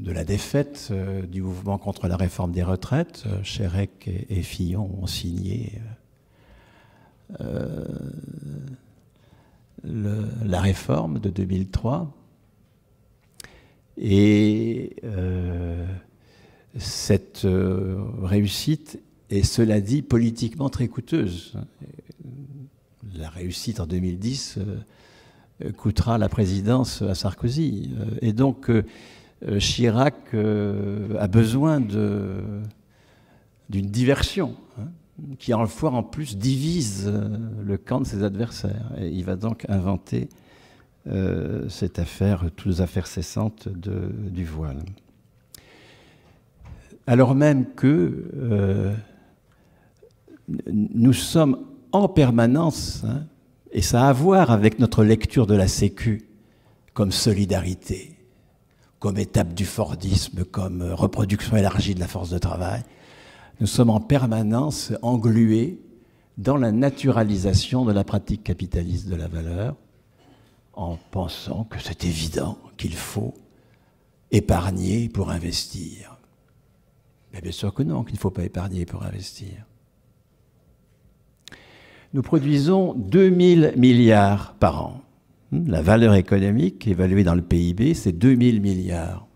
la défaite du mouvement contre la réforme des retraites. Chérec et Fillon ont signé la réforme de 2003. Et cette réussite est, cela dit, politiquement très coûteuse. La réussite en 2010 coûtera la présidence à Sarkozy. Et donc, Chirac a besoin d'une diversion, hein, qui en plus divise le camp de ses adversaires. Et il va donc inventer cette affaire, toutes les affaires cessantes du voile. Alors même que nous sommes en permanence, hein, et ça a à voir avec notre lecture de la Sécu comme solidarité, comme étape du Fordisme, comme reproduction élargie de la force de travail, nous sommes en permanence englués dans la naturalisation de la pratique capitaliste de la valeur, en pensant que c'est évident qu'il faut épargner pour investir. Mais bien sûr que non, qu'il ne faut pas épargner pour investir. Nous produisons 2000 milliards par an. La valeur économique évaluée dans le PIB, c'est 2000 milliards.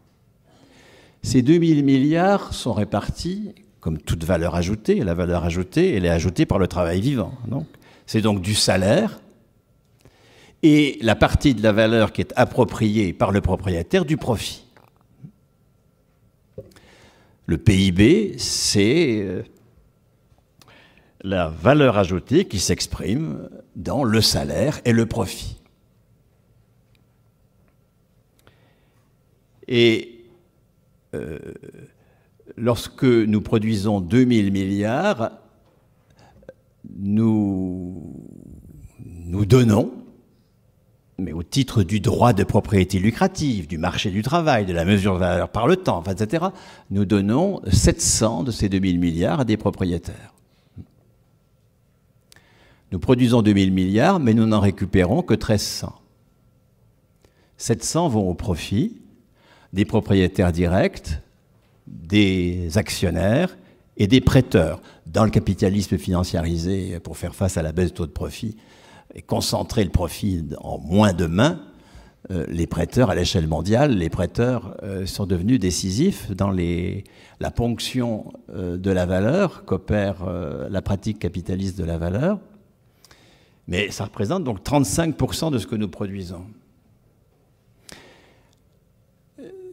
Ces 2000 milliards sont répartis, comme toute valeur ajoutée. La valeur ajoutée, elle est ajoutée par le travail vivant. C'est donc du salaire et la partie de la valeur qui est appropriée par le propriétaire du profit. Le PIB, c'est la valeur ajoutée qui s'exprime dans le salaire et le profit. Et lorsque nous produisons 2000 milliards, nous donnons, mais au titre du droit de propriété lucrative, du marché du travail, de la mesure de valeur par le temps, etc., nous donnons 700 de ces 2000 milliards à des propriétaires. Nous produisons 2000 milliards, mais nous n'en récupérons que 1300. 700 vont au profit des propriétaires directs, des actionnaires et des prêteurs. Dans le capitalisme financiarisé, pour faire face à la baisse du taux de profit et concentrer le profit en moins de mains, les prêteurs, à l'échelle mondiale, les prêteurs sont devenus décisifs dans la ponction de la valeur qu'opère la pratique capitaliste de la valeur. Mais ça représente donc 35% de ce que nous produisons.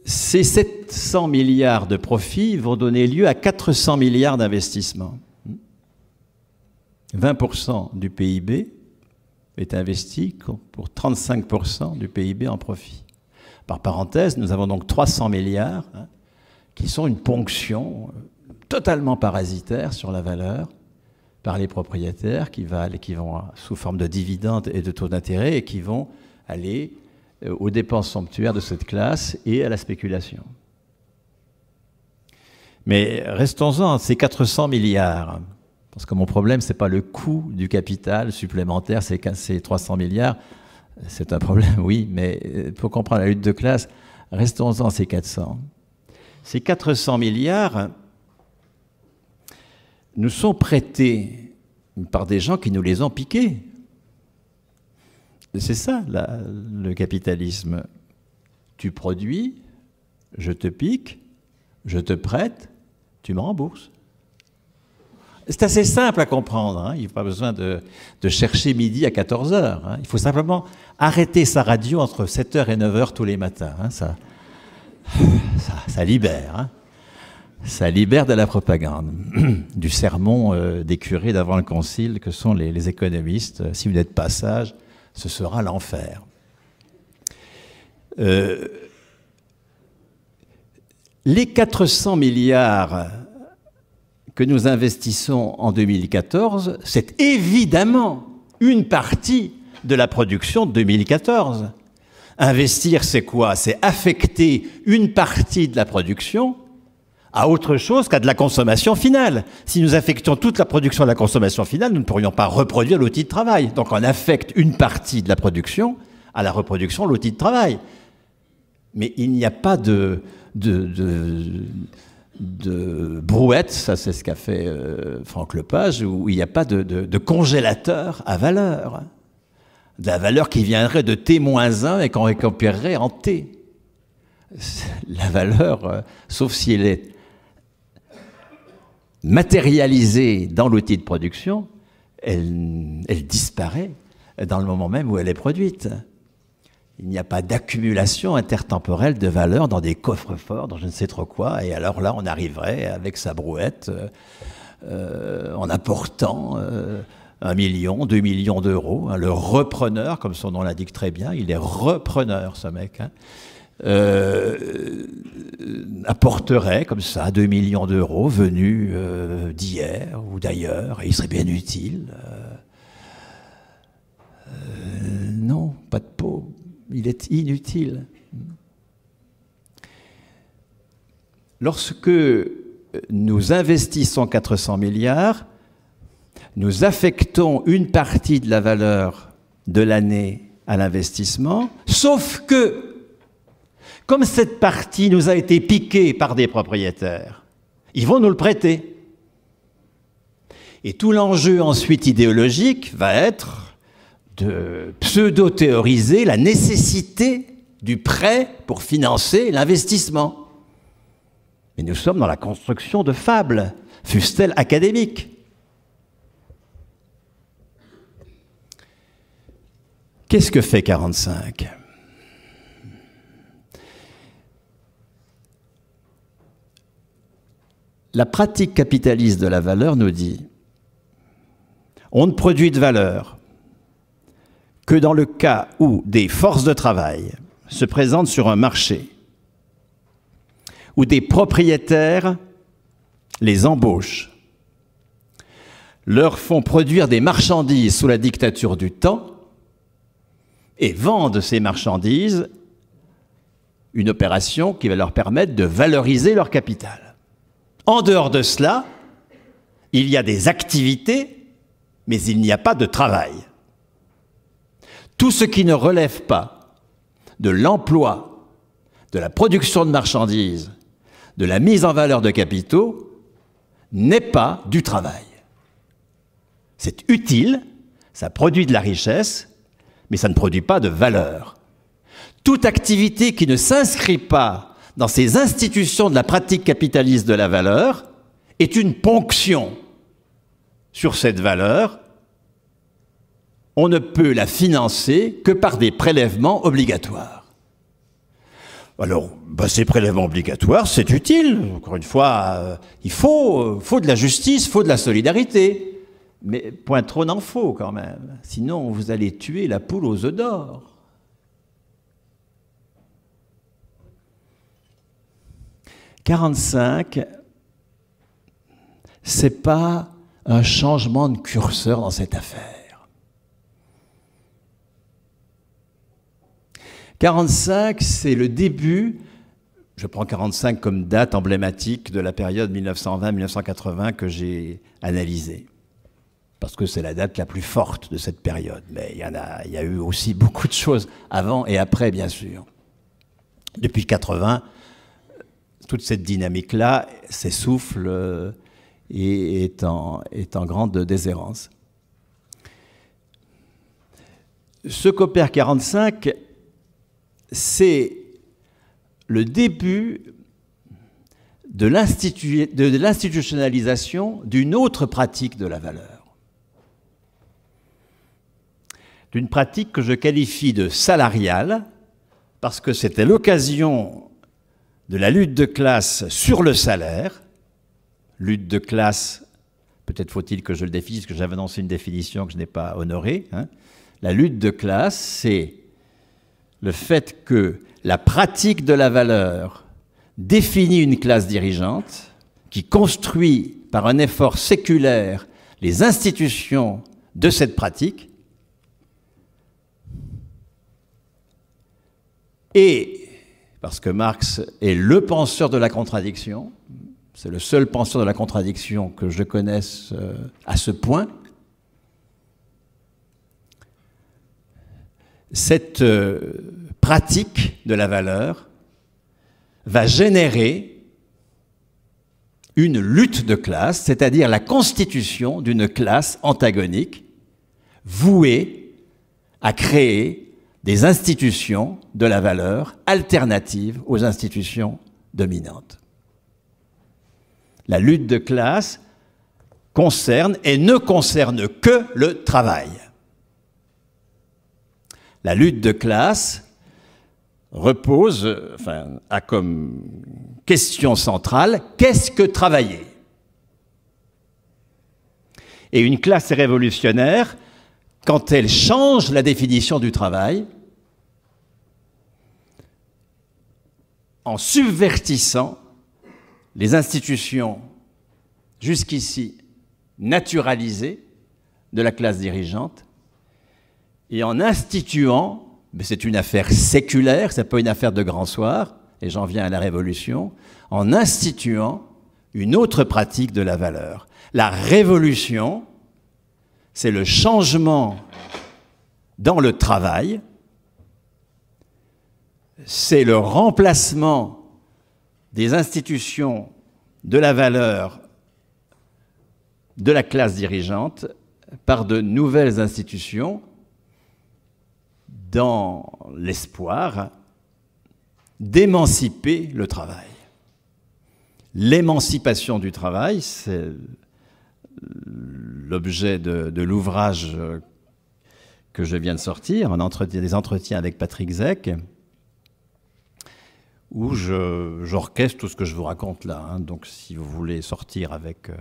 Ces 700 milliards de profits vont donner lieu à 400 milliards d'investissements. 20% du PIB est investi pour 35% du PIB en profit. Par parenthèse, nous avons donc 300 milliards qui sont une ponction totalement parasitaire sur la valeur par les propriétaires qui vont sous forme de dividendes et de taux d'intérêt et qui vont aller aux dépenses somptuaires de cette classe et à la spéculation. Mais restons-en, ces 400 milliards, parce que mon problème, ce n'est pas le coût du capital supplémentaire, c'est 300 milliards, c'est un problème, oui, mais pour comprendre la lutte de classe, restons-en ces 400. Ces 400 milliards nous sont prêtés par des gens qui nous les ont piqués. C'est ça, le capitalisme. Tu produis, je te pique, je te prête, tu me rembourses. C'est assez simple à comprendre. Hein. Il n'y a pas besoin de chercher midi à 14h. Hein. Il faut simplement arrêter sa radio entre 7h et 9h tous les matins. Hein. Ça libère. Hein. Ça libère de la propagande, du sermon des curés d'avant le concile que sont les économistes. Si vous n'êtes pas sage, ce sera l'enfer. Les 400 milliards que nous investissons en 2014, c'est évidemment une partie de la production de 2014. Investir, c'est quoi? C'est affecter une partie de la production à autre chose qu'à de la consommation finale. Si nous affections toute la production à la consommation finale, nous ne pourrions pas reproduire l'outil de travail. Donc on affecte une partie de la production à la reproduction de l'outil de travail. Mais il n'y a pas de brouette, ça c'est ce qu'a fait Franck Lepage, où il n'y a pas de congélateur à valeur. De la valeur qui viendrait de T-1 et qu'on récupérerait en T. La valeur, sauf si elle est matérialisée dans l'outil de production, elle disparaît dans le moment même où elle est produite. Il n'y a pas d'accumulation intertemporelle de valeurs dans des coffres-forts, dans je ne sais trop quoi. Et alors là, on arriverait avec sa brouette en apportant 1 million, 2 millions d'euros. Hein, le repreneur, comme son nom l'indique très bien, il est repreneur, ce mec. Hein, apporterait comme ça 2 millions d'euros venus d'hier ou d'ailleurs, et il serait bien utile. Non, pas de peau. Il est inutile. Lorsque nous investissons 400 milliards, nous affectons une partie de la valeur de l'année à l'investissement, sauf que, comme cette partie nous a été piquée par des propriétaires, ils vont nous le prêter. Et tout l'enjeu ensuite idéologique va être de pseudo-théoriser la nécessité du prêt pour financer l'investissement. Mais nous sommes dans la construction de fables, fussent-elles académiques. Qu'est-ce que fait 45 ? La pratique capitaliste de la valeur nous dit on ne produit de valeur que dans le cas où des forces de travail se présentent sur un marché, où des propriétaires les embauchent, leur font produire des marchandises sous la dictature du temps et vendent ces marchandises, une opération qui va leur permettre de valoriser leur capital. En dehors de cela, il y a des activités, mais il n'y a pas de travail. Tout ce qui ne relève pas de l'emploi, de la production de marchandises, de la mise en valeur de capitaux, n'est pas du travail. C'est utile, ça produit de la richesse, mais ça ne produit pas de valeur. Toute activité qui ne s'inscrit pas dans ces institutions de la pratique capitaliste de la valeur est une ponction sur cette valeur. On ne peut la financer que par des prélèvements obligatoires. Alors, ces prélèvements obligatoires, c'est utile. Encore une fois, il faut de la justice, il faut de la solidarité. Mais point trop n'en faut quand même. Sinon, vous allez tuer la poule aux œufs d'or. « 45, c'est pas un changement de curseur dans cette affaire. 45, c'est le début, je prends 45 comme date emblématique de la période 1920-1980 que j'ai analysée, parce que c'est la date la plus forte de cette période. Mais il y a eu aussi beaucoup de choses avant et après, bien sûr. Depuis 80, toute cette dynamique-là s'essouffle et est en grande déshérence. Ce qu'opère 45, c'est le début de l'institutionnalisation d'une autre pratique de la valeur. D'une pratique que je qualifie de salariale, parce que c'était l'occasion de la lutte de classe sur le salaire. Lutte de classe, peut-être faut-il que je le définisse, parce que j'avais annoncé une définition que je n'ai pas honorée. La lutte de classe, c'est le fait que la pratique de la valeur définit une classe dirigeante qui construit par un effort séculaire les institutions de cette pratique et parce que Marx est le penseur de la contradiction, c'est le seul penseur de la contradiction que je connaisse à ce point. Cette pratique de la valeur va générer une lutte de classe, c'est-à-dire la constitution d'une classe antagonique vouée à créer des institutions de la valeur alternatives aux institutions dominantes. La lutte de classe concerne et ne concerne que le travail. La lutte de classe a comme question centrale, qu'est-ce que travailler? Et une classe révolutionnaire, quand elle change la définition du travail, en subvertissant les institutions jusqu'ici naturalisées de la classe dirigeante, et en instituant, mais c'est une affaire séculaire, c'est pas une affaire de grand soir, et j'en viens à la Révolution, en instituant une autre pratique de la valeur. La révolution, c'est le changement dans le travail, c'est le remplacement des institutions de la valeur de la classe dirigeante par de nouvelles institutions dans l'espoir d'émanciper le travail. L'émancipation du travail, c'est l'objet de l'ouvrage que je viens de sortir, des entretiens avec Patrick Zec, où j'orchestre tout ce que je vous raconte là. Hein. Donc si vous voulez sortir avec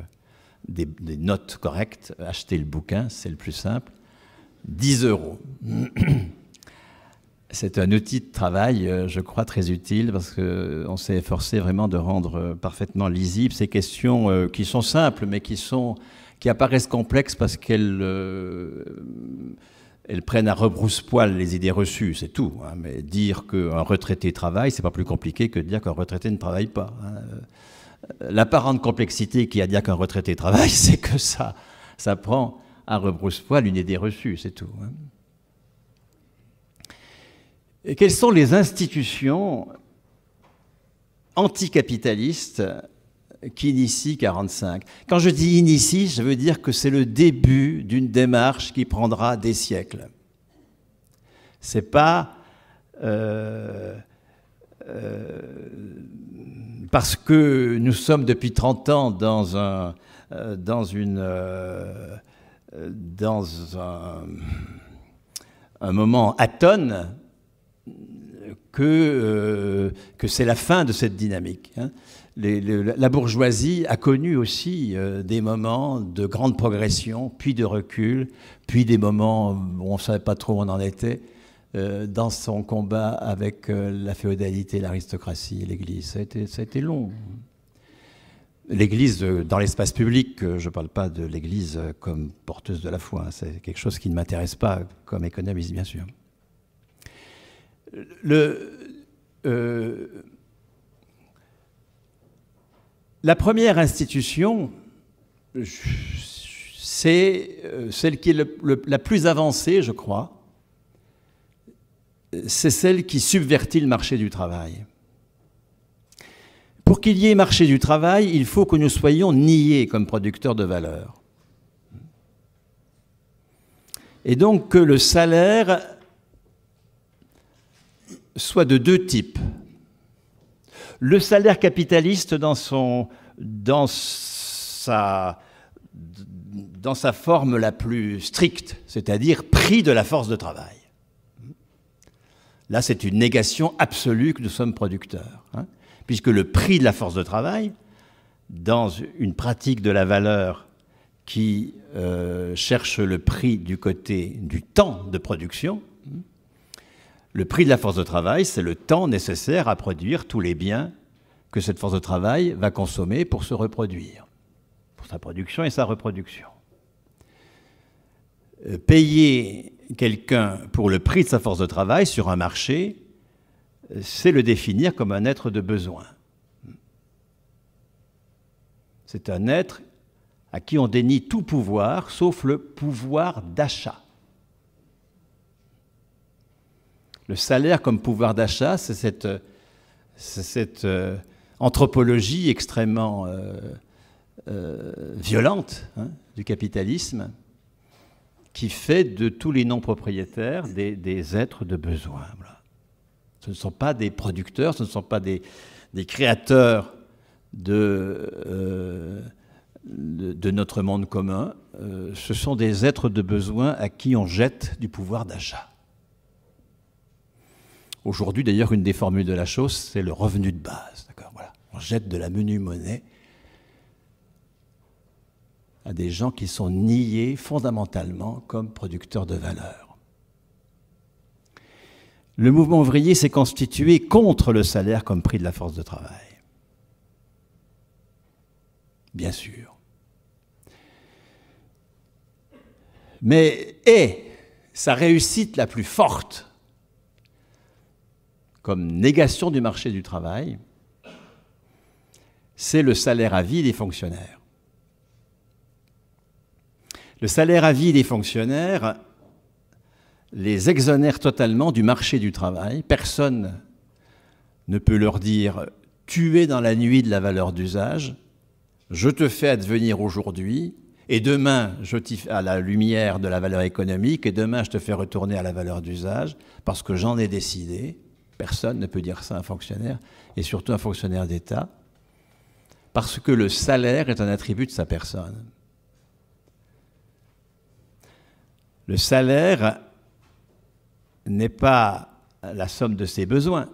des notes correctes, achetez le bouquin, c'est le plus simple. 10 €. C'est un outil de travail, je crois, très utile parce qu'on s'est efforcé vraiment de rendre parfaitement lisibles ces questions qui sont simples, mais qui apparaissent complexes parce qu'elles prennent à rebrousse-poil les idées reçues, c'est tout. Hein. Mais dire qu'un retraité travaille, c'est pas plus compliqué que de dire qu'un retraité ne travaille pas. Hein. L'apparente complexité qu'il y a à dire qu'un retraité travaille, c'est que ça prend à rebrousse-poil une idée reçue, c'est tout. Hein. Et quelles sont les institutions anticapitalistes qui initient 45? Quand je dis initie, je veux dire que c'est le début d'une démarche qui prendra des siècles. C'est pas parce que nous sommes depuis 30 ans dans un moment atone que c'est la fin de cette dynamique. Hein. La bourgeoisie a connu aussi des moments de grande progression, puis de recul, puis des moments où on ne savait pas trop où on en était dans son combat avec la féodalité, l'aristocratie et l'Église. Ça a été long. L'Église dans l'espace public, je ne parle pas de l'Église comme porteuse de la foi, hein, c'est quelque chose qui ne m'intéresse pas comme économiste, bien sûr. La première institution, c'est celle qui est la plus avancée, je crois. C'est celle qui subvertit le marché du travail. Pour qu'il y ait marché du travail, il faut que nous soyons niés comme producteurs de valeur. Et donc que le salaire soit de deux types. Le salaire capitaliste dans sa forme la plus stricte, c'est-à-dire prix de la force de travail. Là, c'est une négation absolue que nous sommes producteurs, hein, puisque le prix de la force de travail, dans une pratique de la valeur qui cherche le prix du côté du temps de production, le prix de la force de travail, c'est le temps nécessaire à produire tous les biens que cette force de travail va consommer pour se reproduire, pour sa production et sa reproduction. Payer quelqu'un pour le prix de sa force de travail sur un marché, c'est le définir comme un être de besoin. C'est un être à qui on dénie tout pouvoir, sauf le pouvoir d'achat. Le salaire comme pouvoir d'achat, c'est cette anthropologie extrêmement violente, hein, du capitalisme, qui fait de tous les non-propriétaires des êtres de besoin. Voilà. Ce ne sont pas des producteurs, ce ne sont pas des créateurs de notre monde commun, ce sont des êtres de besoin à qui on jette du pouvoir d'achat. Aujourd'hui, d'ailleurs, une des formules de la chose, c'est le revenu de base. Voilà. On jette de la menue monnaie à des gens qui sont niés fondamentalement comme producteurs de valeur. Le mouvement ouvrier s'est constitué contre le salaire comme prix de la force de travail. Bien sûr. Mais sa réussite la plus forte comme négation du marché du travail, c'est le salaire à vie des fonctionnaires. Le salaire à vie des fonctionnaires les exonère totalement du marché du travail. Personne ne peut leur dire « tu es dans la nuit de la valeur d'usage, je te fais advenir aujourd'hui, et demain, à la lumière de la valeur économique, et demain, je te fais retourner à la valeur d'usage, parce que j'en ai décidé. » Personne ne peut dire ça à un fonctionnaire, et surtout un fonctionnaire d'État, parce que le salaire est un attribut de sa personne. Le salaire n'est pas la somme de ses besoins.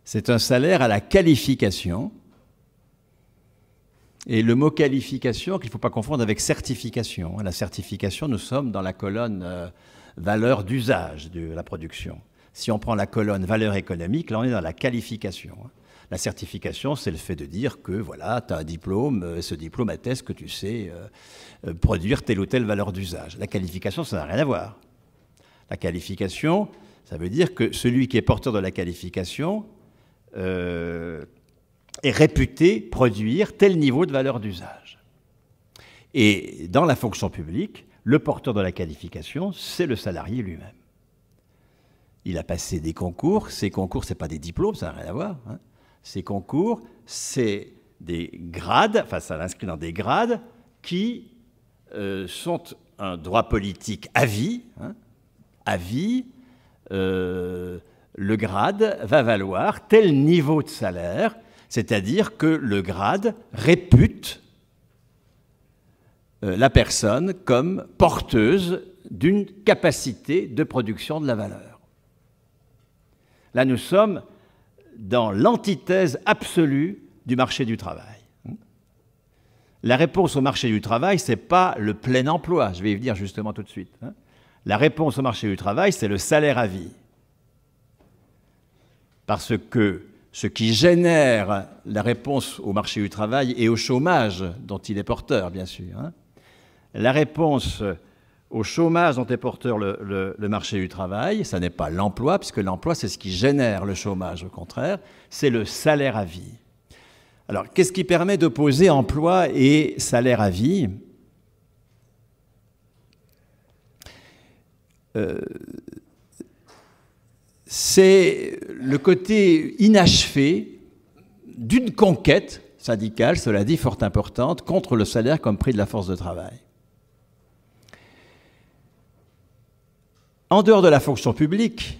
C'est un salaire à la qualification. Et le mot qualification, qu'il ne faut pas confondre avec certification. La certification, nous sommes dans la colonne valeur d'usage de la production. Si on prend la colonne valeur économique, là on est dans la qualification. La certification, c'est le fait de dire que voilà, tu as un diplôme, ce diplôme atteste que tu sais produire telle ou telle valeur d'usage. La qualification, ça n'a rien à voir. La qualification, ça veut dire que celui qui est porteur de la qualification est réputé produire tel niveau de valeur d'usage. Et dans la fonction publique, le porteur de la qualification, c'est le salarié lui-même. Il a passé des concours. Ces concours, ce n'est pas des diplômes, ça n'a rien à voir. Ces concours, c'est des grades, enfin ça l'inscrit dans des grades qui sont un droit politique à vie. À vie, le grade va valoir tel niveau de salaire, c'est-à-dire que le grade répute la personne comme porteuse d'une capacité de production de la valeur. Là, nous sommes dans l'antithèse absolue du marché du travail. La réponse au marché du travail, ce n'est pas le plein emploi, je vais y venir justement tout de suite. La réponse au marché du travail, c'est le salaire à vie. Parce que ce qui génère la réponse au marché du travail et au chômage dont il est porteur, bien sûr. La réponse au chômage dont est porteur le marché du travail, ça n'est pas l'emploi, puisque l'emploi, c'est ce qui génère le chômage, au contraire, c'est le salaire à vie. Alors, qu'est-ce qui permet d'opposer emploi et salaire à vie ? C'est le côté inachevé d'une conquête syndicale, cela dit, fort importante, contre le salaire comme prix de la force de travail. En dehors de la fonction publique,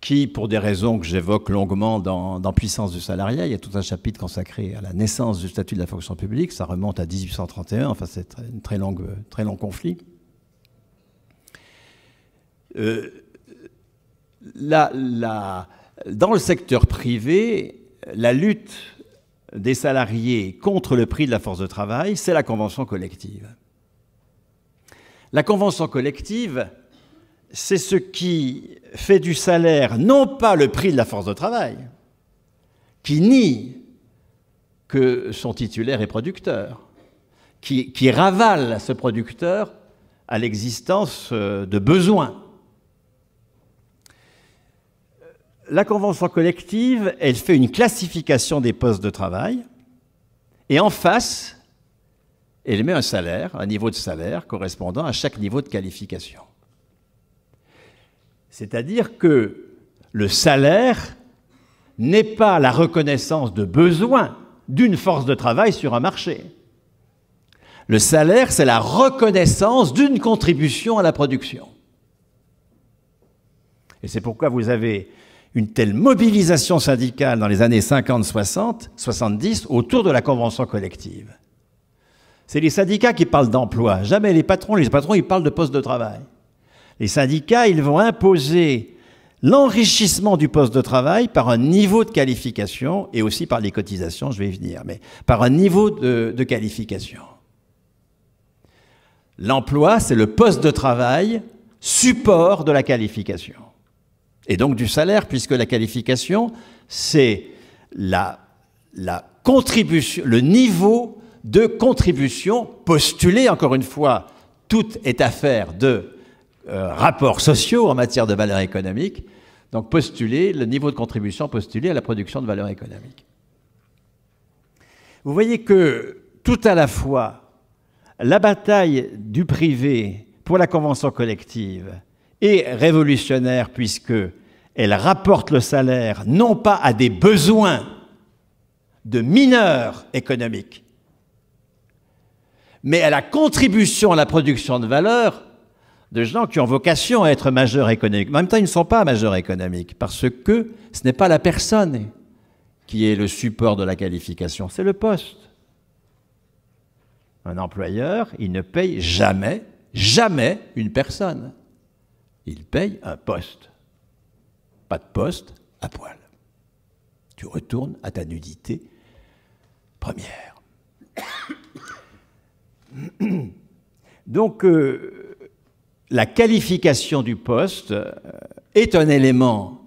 qui, pour des raisons que j'évoque longuement dans Puissance du salariat, il y a tout un chapitre consacré à la naissance du statut de la fonction publique, ça remonte à 1831, enfin c'est un très long conflit. Dans le secteur privé, la lutte des salariés contre le prix de la force de travail, c'est la convention collective. La convention collective, c'est ce qui fait du salaire non pas le prix de la force de travail, qui nie que son titulaire est producteur, qui ravale ce producteur à l'existence de besoins. La convention collective, elle fait une classification des postes de travail et en face, elle met un salaire, un niveau de salaire correspondant à chaque niveau de qualification. C'est-à-dire que le salaire n'est pas la reconnaissance de besoin d'une force de travail sur un marché. Le salaire, c'est la reconnaissance d'une contribution à la production. Et c'est pourquoi vous avez une telle mobilisation syndicale dans les années 50, 60, 70 autour de la convention collective. C'est les syndicats qui parlent d'emploi, jamais les patrons. Les patrons, ils parlent de postes de travail. Les syndicats, ils vont imposer l'enrichissement du poste de travail par un niveau de qualification et aussi par les cotisations, je vais y venir, mais par un niveau de qualification. L'emploi, c'est le poste de travail, support de la qualification. Et donc du salaire, puisque la qualification, c'est la contribution, le niveau de contribution postulé, encore une fois, tout est affaire de rapports sociaux en matière de valeur économique, donc postuler, le niveau de contribution postulé à la production de valeur économique. Vous voyez que tout à la fois, la bataille du privé pour la convention collective est révolutionnaire puisqu'elle rapporte le salaire non pas à des besoins de mineurs économiques, mais à la contribution à la production de valeur de gens qui ont vocation à être majeurs économiques. En même temps, ils ne sont pas majeurs économiques parce que ce n'est pas la personne qui est le support de la qualification, c'est le poste. Un employeur, il ne paye jamais une personne. Il paye un poste. Pas de poste, à poil. Tu retournes à ta nudité première. Donc, la qualification du poste est un élément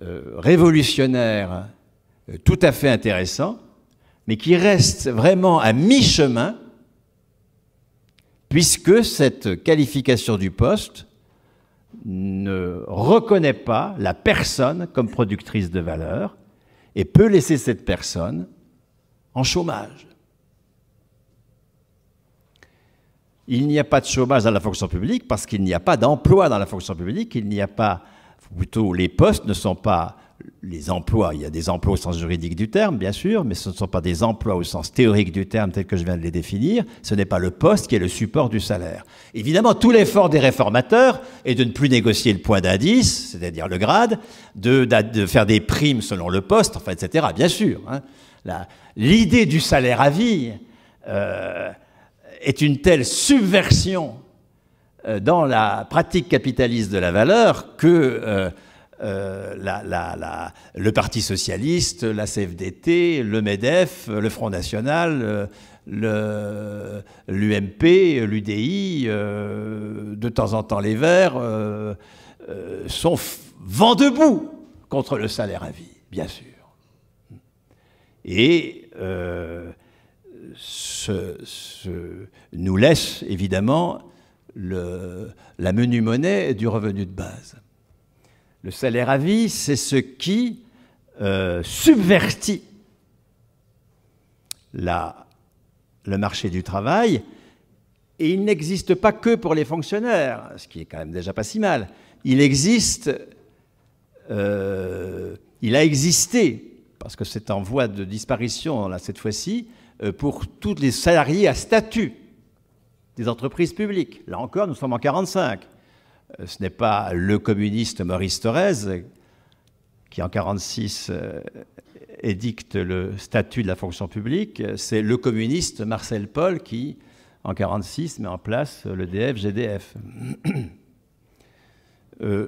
révolutionnaire tout à fait intéressant, mais qui reste vraiment à mi-chemin, puisque cette qualification du poste ne reconnaît pas la personne comme productrice de valeur et peut laisser cette personne en chômage. Il n'y a pas de chômage dans la fonction publique parce qu'il n'y a pas d'emploi dans la fonction publique, il n'y a pas, plutôt les postes ne sont pas les emplois, il y a des emplois au sens juridique du terme, bien sûr, mais ce ne sont pas des emplois au sens théorique du terme tel que je viens de les définir, ce n'est pas le poste qui est le support du salaire. Évidemment, tout l'effort des réformateurs est de ne plus négocier le point d'indice, c'est-à-dire le grade, de faire des primes selon le poste, enfin, etc., bien sûr. Hein. L'idée du salaire à vie est une telle subversion dans la pratique capitaliste de la valeur que le Parti socialiste, la CFDT, le MEDEF, le Front National, l'UMP, l'UDI, de temps en temps les Verts, sont vent debout contre le salaire à vie, bien sûr. Et nous laisse évidemment la menue monnaie du revenu de base. Le salaire à vie, c'est ce qui subvertit le marché du travail, et il n'existe pas que pour les fonctionnaires, ce qui est quand même déjà pas si mal. Il a existé, parce que c'est en voie de disparition là, cette fois-ci, pour tous les salariés à statut des entreprises publiques. Là encore, nous sommes en 1945. Ce n'est pas le communiste Maurice Thorez qui, en 1946, édicte le statut de la fonction publique, c'est le communiste Marcel Paul qui, en 1946, met en place l'EDF-GDF.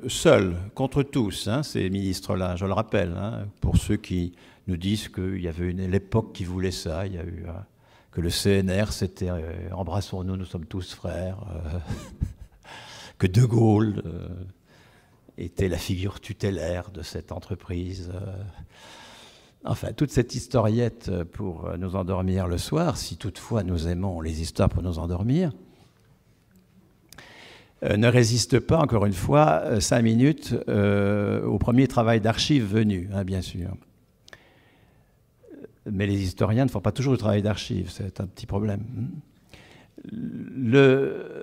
Seul, contre tous, hein, ces ministres-là, je le rappelle, hein, pour ceux qui nous disent qu'il y avait l'époque qui voulait ça, il y a eu que le CNR, c'était embrassons-nous, nous sommes tous frères, que De Gaulle était la figure tutélaire de cette entreprise. Enfin, toute cette historiette pour nous endormir le soir, si toutefois nous aimons les histoires pour nous endormir, ne résiste pas, encore une fois, 5 minutes au premier travail d'archives venu, hein, bien sûr. Mais les historiens ne font pas toujours le travail d'archives, c'est un petit problème.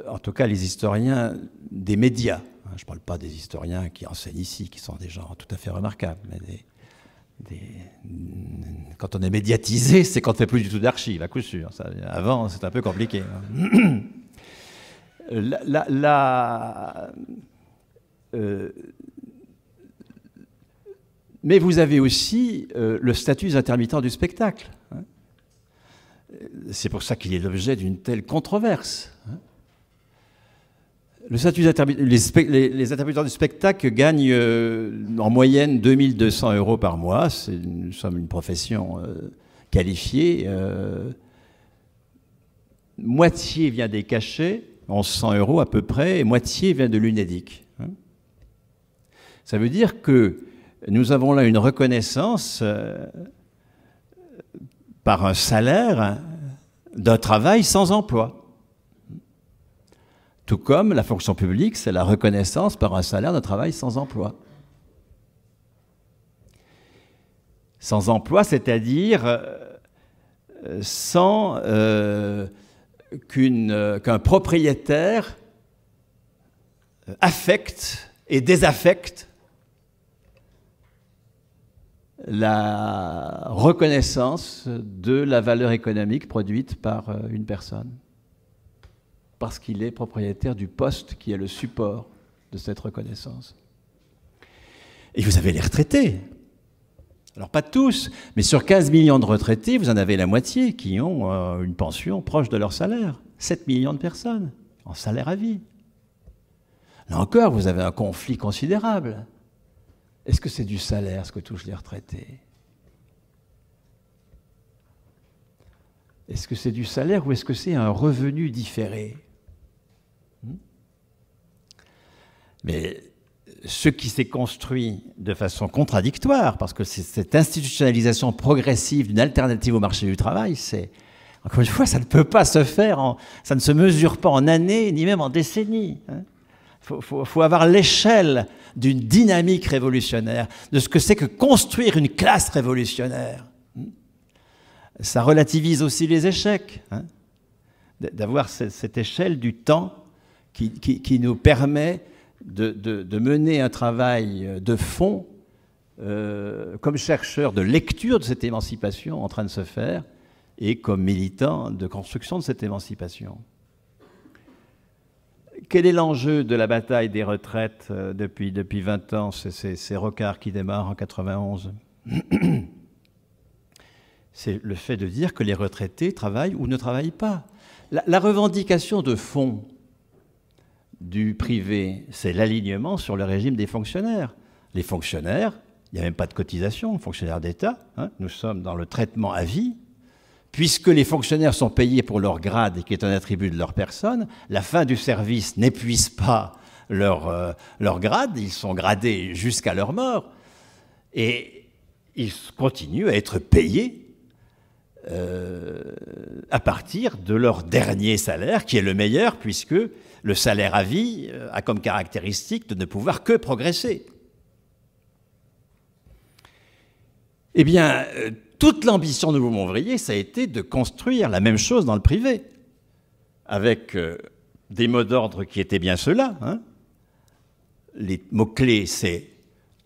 En tout cas, les historiens des médias, hein, je ne parle pas des historiens qui enseignent ici, qui sont des gens tout à fait remarquables, mais quand on est médiatisé, c'est quand on ne fait plus du tout d'archives, à coup sûr. Ça, avant, c'est un peu compliqué. Hein. Mais vous avez aussi le statut des intermittents du spectacle. Hein. C'est pour ça qu'il est l'objet d'une telle controverse. Hein. Les intermittents du spectacle gagnent en moyenne 2200 € par mois. Nous sommes une profession qualifiée. Moitié vient des cachets, 1100 € à peu près, et moitié vient de l'UNEDIC. Ça veut dire que nous avons là une reconnaissance par un salaire d'un travail sans emploi. Tout comme la fonction publique, c'est la reconnaissance par un salaire d'un travail sans emploi. Sans emploi, c'est-à-dire sans qu'un propriétaire affecte et désaffecte la reconnaissance de la valeur économique produite par une personne, parce qu'il est propriétaire du poste qui est le support de cette reconnaissance. Et vous avez les retraités. Alors pas tous, mais sur 15 millions de retraités, vous en avez la moitié qui ont une pension proche de leur salaire. 7 millions de personnes en salaire à vie. Là encore, vous avez un conflit considérable. Est-ce que c'est du salaire, ce que touchent les retraités? Est-ce que c'est du salaire ou est-ce que c'est un revenu différé? Mais ce qui s'est construit de façon contradictoire, parce que c'est cette institutionnalisation progressive d'une alternative au marché du travail, c'est, encore une fois, ça ne peut pas se faire, ça ne se mesure pas en années, ni même en décennies. Faut avoir l'échelle d'une dynamique révolutionnaire, de ce que c'est que construire une classe révolutionnaire. Ça relativise aussi les échecs, d'avoir cette échelle du temps qui nous permet de mener un travail de fond comme chercheur de lecture de cette émancipation en train de se faire et comme militant de construction de cette émancipation. Quel est l'enjeu de la bataille des retraites depuis 20 ans, ces recarts qui démarrent en 91? C'est le fait de dire que les retraités travaillent ou ne travaillent pas. La revendication de fond du privé, c'est l'alignement sur le régime des fonctionnaires. Les fonctionnaires, il n'y a même pas de cotisation, fonctionnaires d'État, nous sommes dans le traitement à vie. Puisque les fonctionnaires sont payés pour leur grade et qui est un attribut de leur personne, la fin du service n'épuise pas leur grade, ils sont gradés jusqu'à leur mort, et ils continuent à être payés à partir de leur dernier salaire, qui est le meilleur, puisque le salaire à vie a comme caractéristique de ne pouvoir que progresser. Eh bien, toute l'ambition de Montmorillé, ça a été de construire la même chose dans le privé, avec des mots d'ordre qui étaient bien ceux-là. Les mots-clés, c'est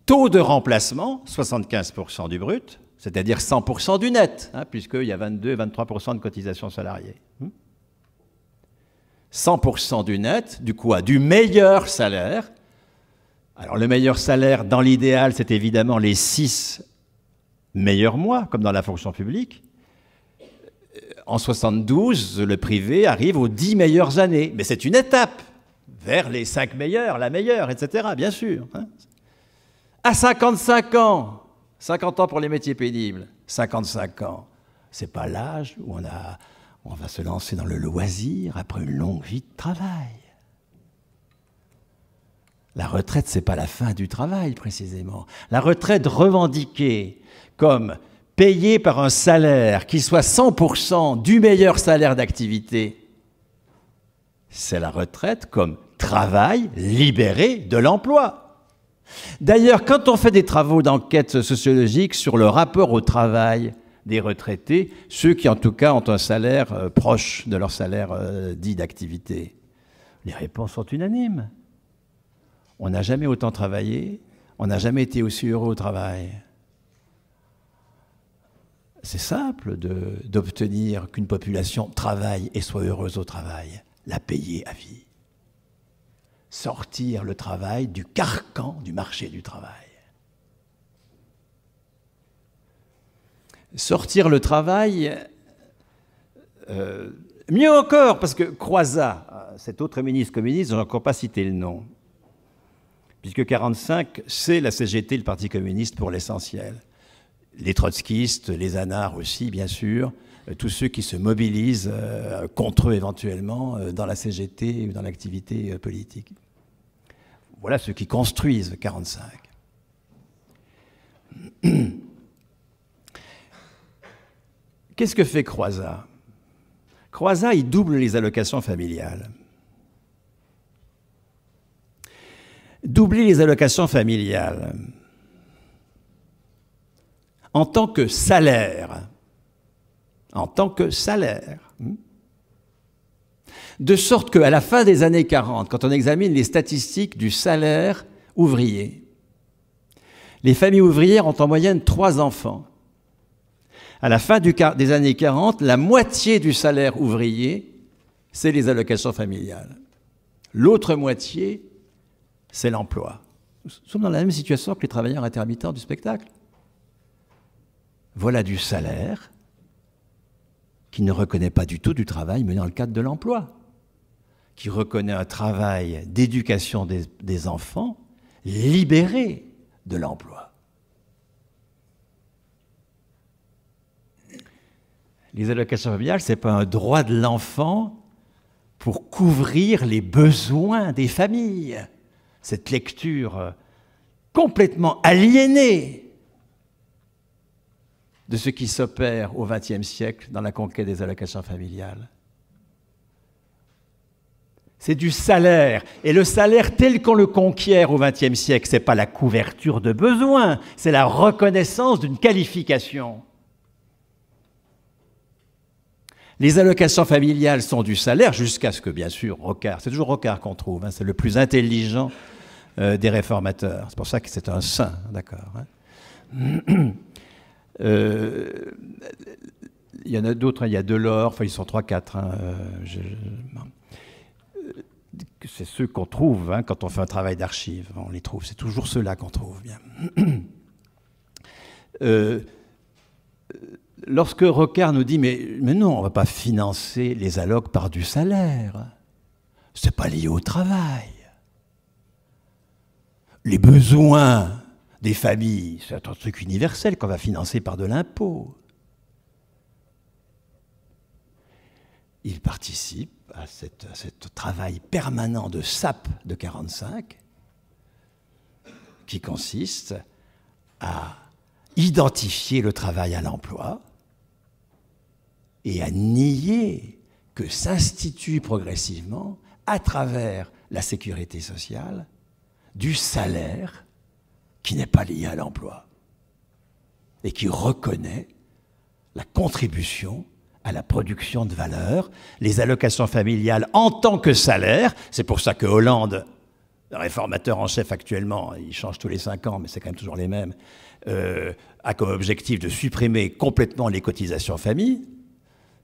taux de remplacement, 75% du brut, c'est-à-dire 100% du net, puisqu'il y a 22-23% de cotisations salariées. 100% du net, du quoi? Du meilleur salaire. Alors le meilleur salaire, dans l'idéal, c'est évidemment les 6 meilleurs mois, comme dans la fonction publique. En 72, le privé arrive aux 10 meilleures années. Mais c'est une étape vers les 5 meilleurs, la meilleure, etc., bien sûr. À 55 ans, 50 ans pour les métiers pénibles, 55 ans, c'est pas l'âge où on va se lancer dans le loisir après une longue vie de travail. La retraite, c'est pas la fin du travail, précisément. La retraite revendiquée comme payé par un salaire qui soit 100% du meilleur salaire d'activité, c'est la retraite comme travail libéré de l'emploi. D'ailleurs, quand on fait des travaux d'enquête sociologique sur le rapport au travail des retraités, ceux qui en tout cas ont un salaire proche de leur salaire dit d'activité, les réponses sont unanimes. On n'a jamais autant travaillé, on n'a jamais été aussi heureux au travail. C'est simple d'obtenir qu'une population travaille et soit heureuse au travail, la payer à vie. Sortir le travail du carcan du marché du travail. Sortir le travail, mieux encore, parce que Croizat, cet autre ministre communiste, je n'ai encore pas cité le nom, puisque 1945, c'est la CGT, le Parti communiste pour l'essentiel. Les trotskistes, les anards aussi, bien sûr, tous ceux qui se mobilisent contre eux éventuellement dans la CGT ou dans l'activité politique. Voilà ceux qui construisent 1945. Qu'est-ce que fait Croizat? Croizat, il double les allocations familiales. Doubler les allocations familiales en tant que salaire, de sorte qu'à la fin des années 40, quand on examine les statistiques du salaire ouvrier, les familles ouvrières ont en moyenne 3 enfants. À la fin des années 40, la moitié du salaire ouvrier, c'est les allocations familiales. L'autre moitié, c'est l'emploi. Nous sommes dans la même situation que les travailleurs intermittents du spectacle. Voilà du salaire qui ne reconnaît pas du tout du travail mené dans le cadre de l'emploi, qui reconnaît un travail d'éducation des enfants libérés de l'emploi. Les allocations familiales, ce n'est pas un droit de l'enfant pour couvrir les besoins des familles. Cette lecture complètement aliénée de ce qui s'opère au XXe siècle dans la conquête des allocations familiales. C'est du salaire. Et le salaire tel qu'on le conquiert au XXe siècle, ce n'est pas la couverture de besoins, c'est la reconnaissance d'une qualification. Les allocations familiales sont du salaire jusqu'à ce que, bien sûr, Rocard, c'est toujours Rocard qu'on trouve, hein, c'est le plus intelligent des réformateurs. C'est pour ça que c'est un saint, d'accord. Hein. Il y en a d'autres, hein, il y a Delors, enfin ils sont 3-4. Hein, c'est ceux qu'on trouve hein, quand on fait un travail d'archives, on les trouve, c'est toujours ceux-là qu'on trouve bien. Lorsque Rocard nous dit mais non, on ne va pas financer les allocs par du salaire, c'est pas lié au travail. Les besoins des familles, c'est un truc universel qu'on va financer par de l'impôt. Il participe à ce travail permanent de sape de 1945 qui consiste à identifier le travail à l'emploi et à nier que s'institue progressivement, à travers la sécurité sociale, du salaire qui n'est pas lié à l'emploi et qui reconnaît la contribution à la production de valeur, les allocations familiales en tant que salaire. C'est pour ça que Hollande, le réformateur en chef actuellement, il change tous les 5 ans, mais c'est quand même toujours les mêmes, a comme objectif de supprimer complètement les cotisations famille.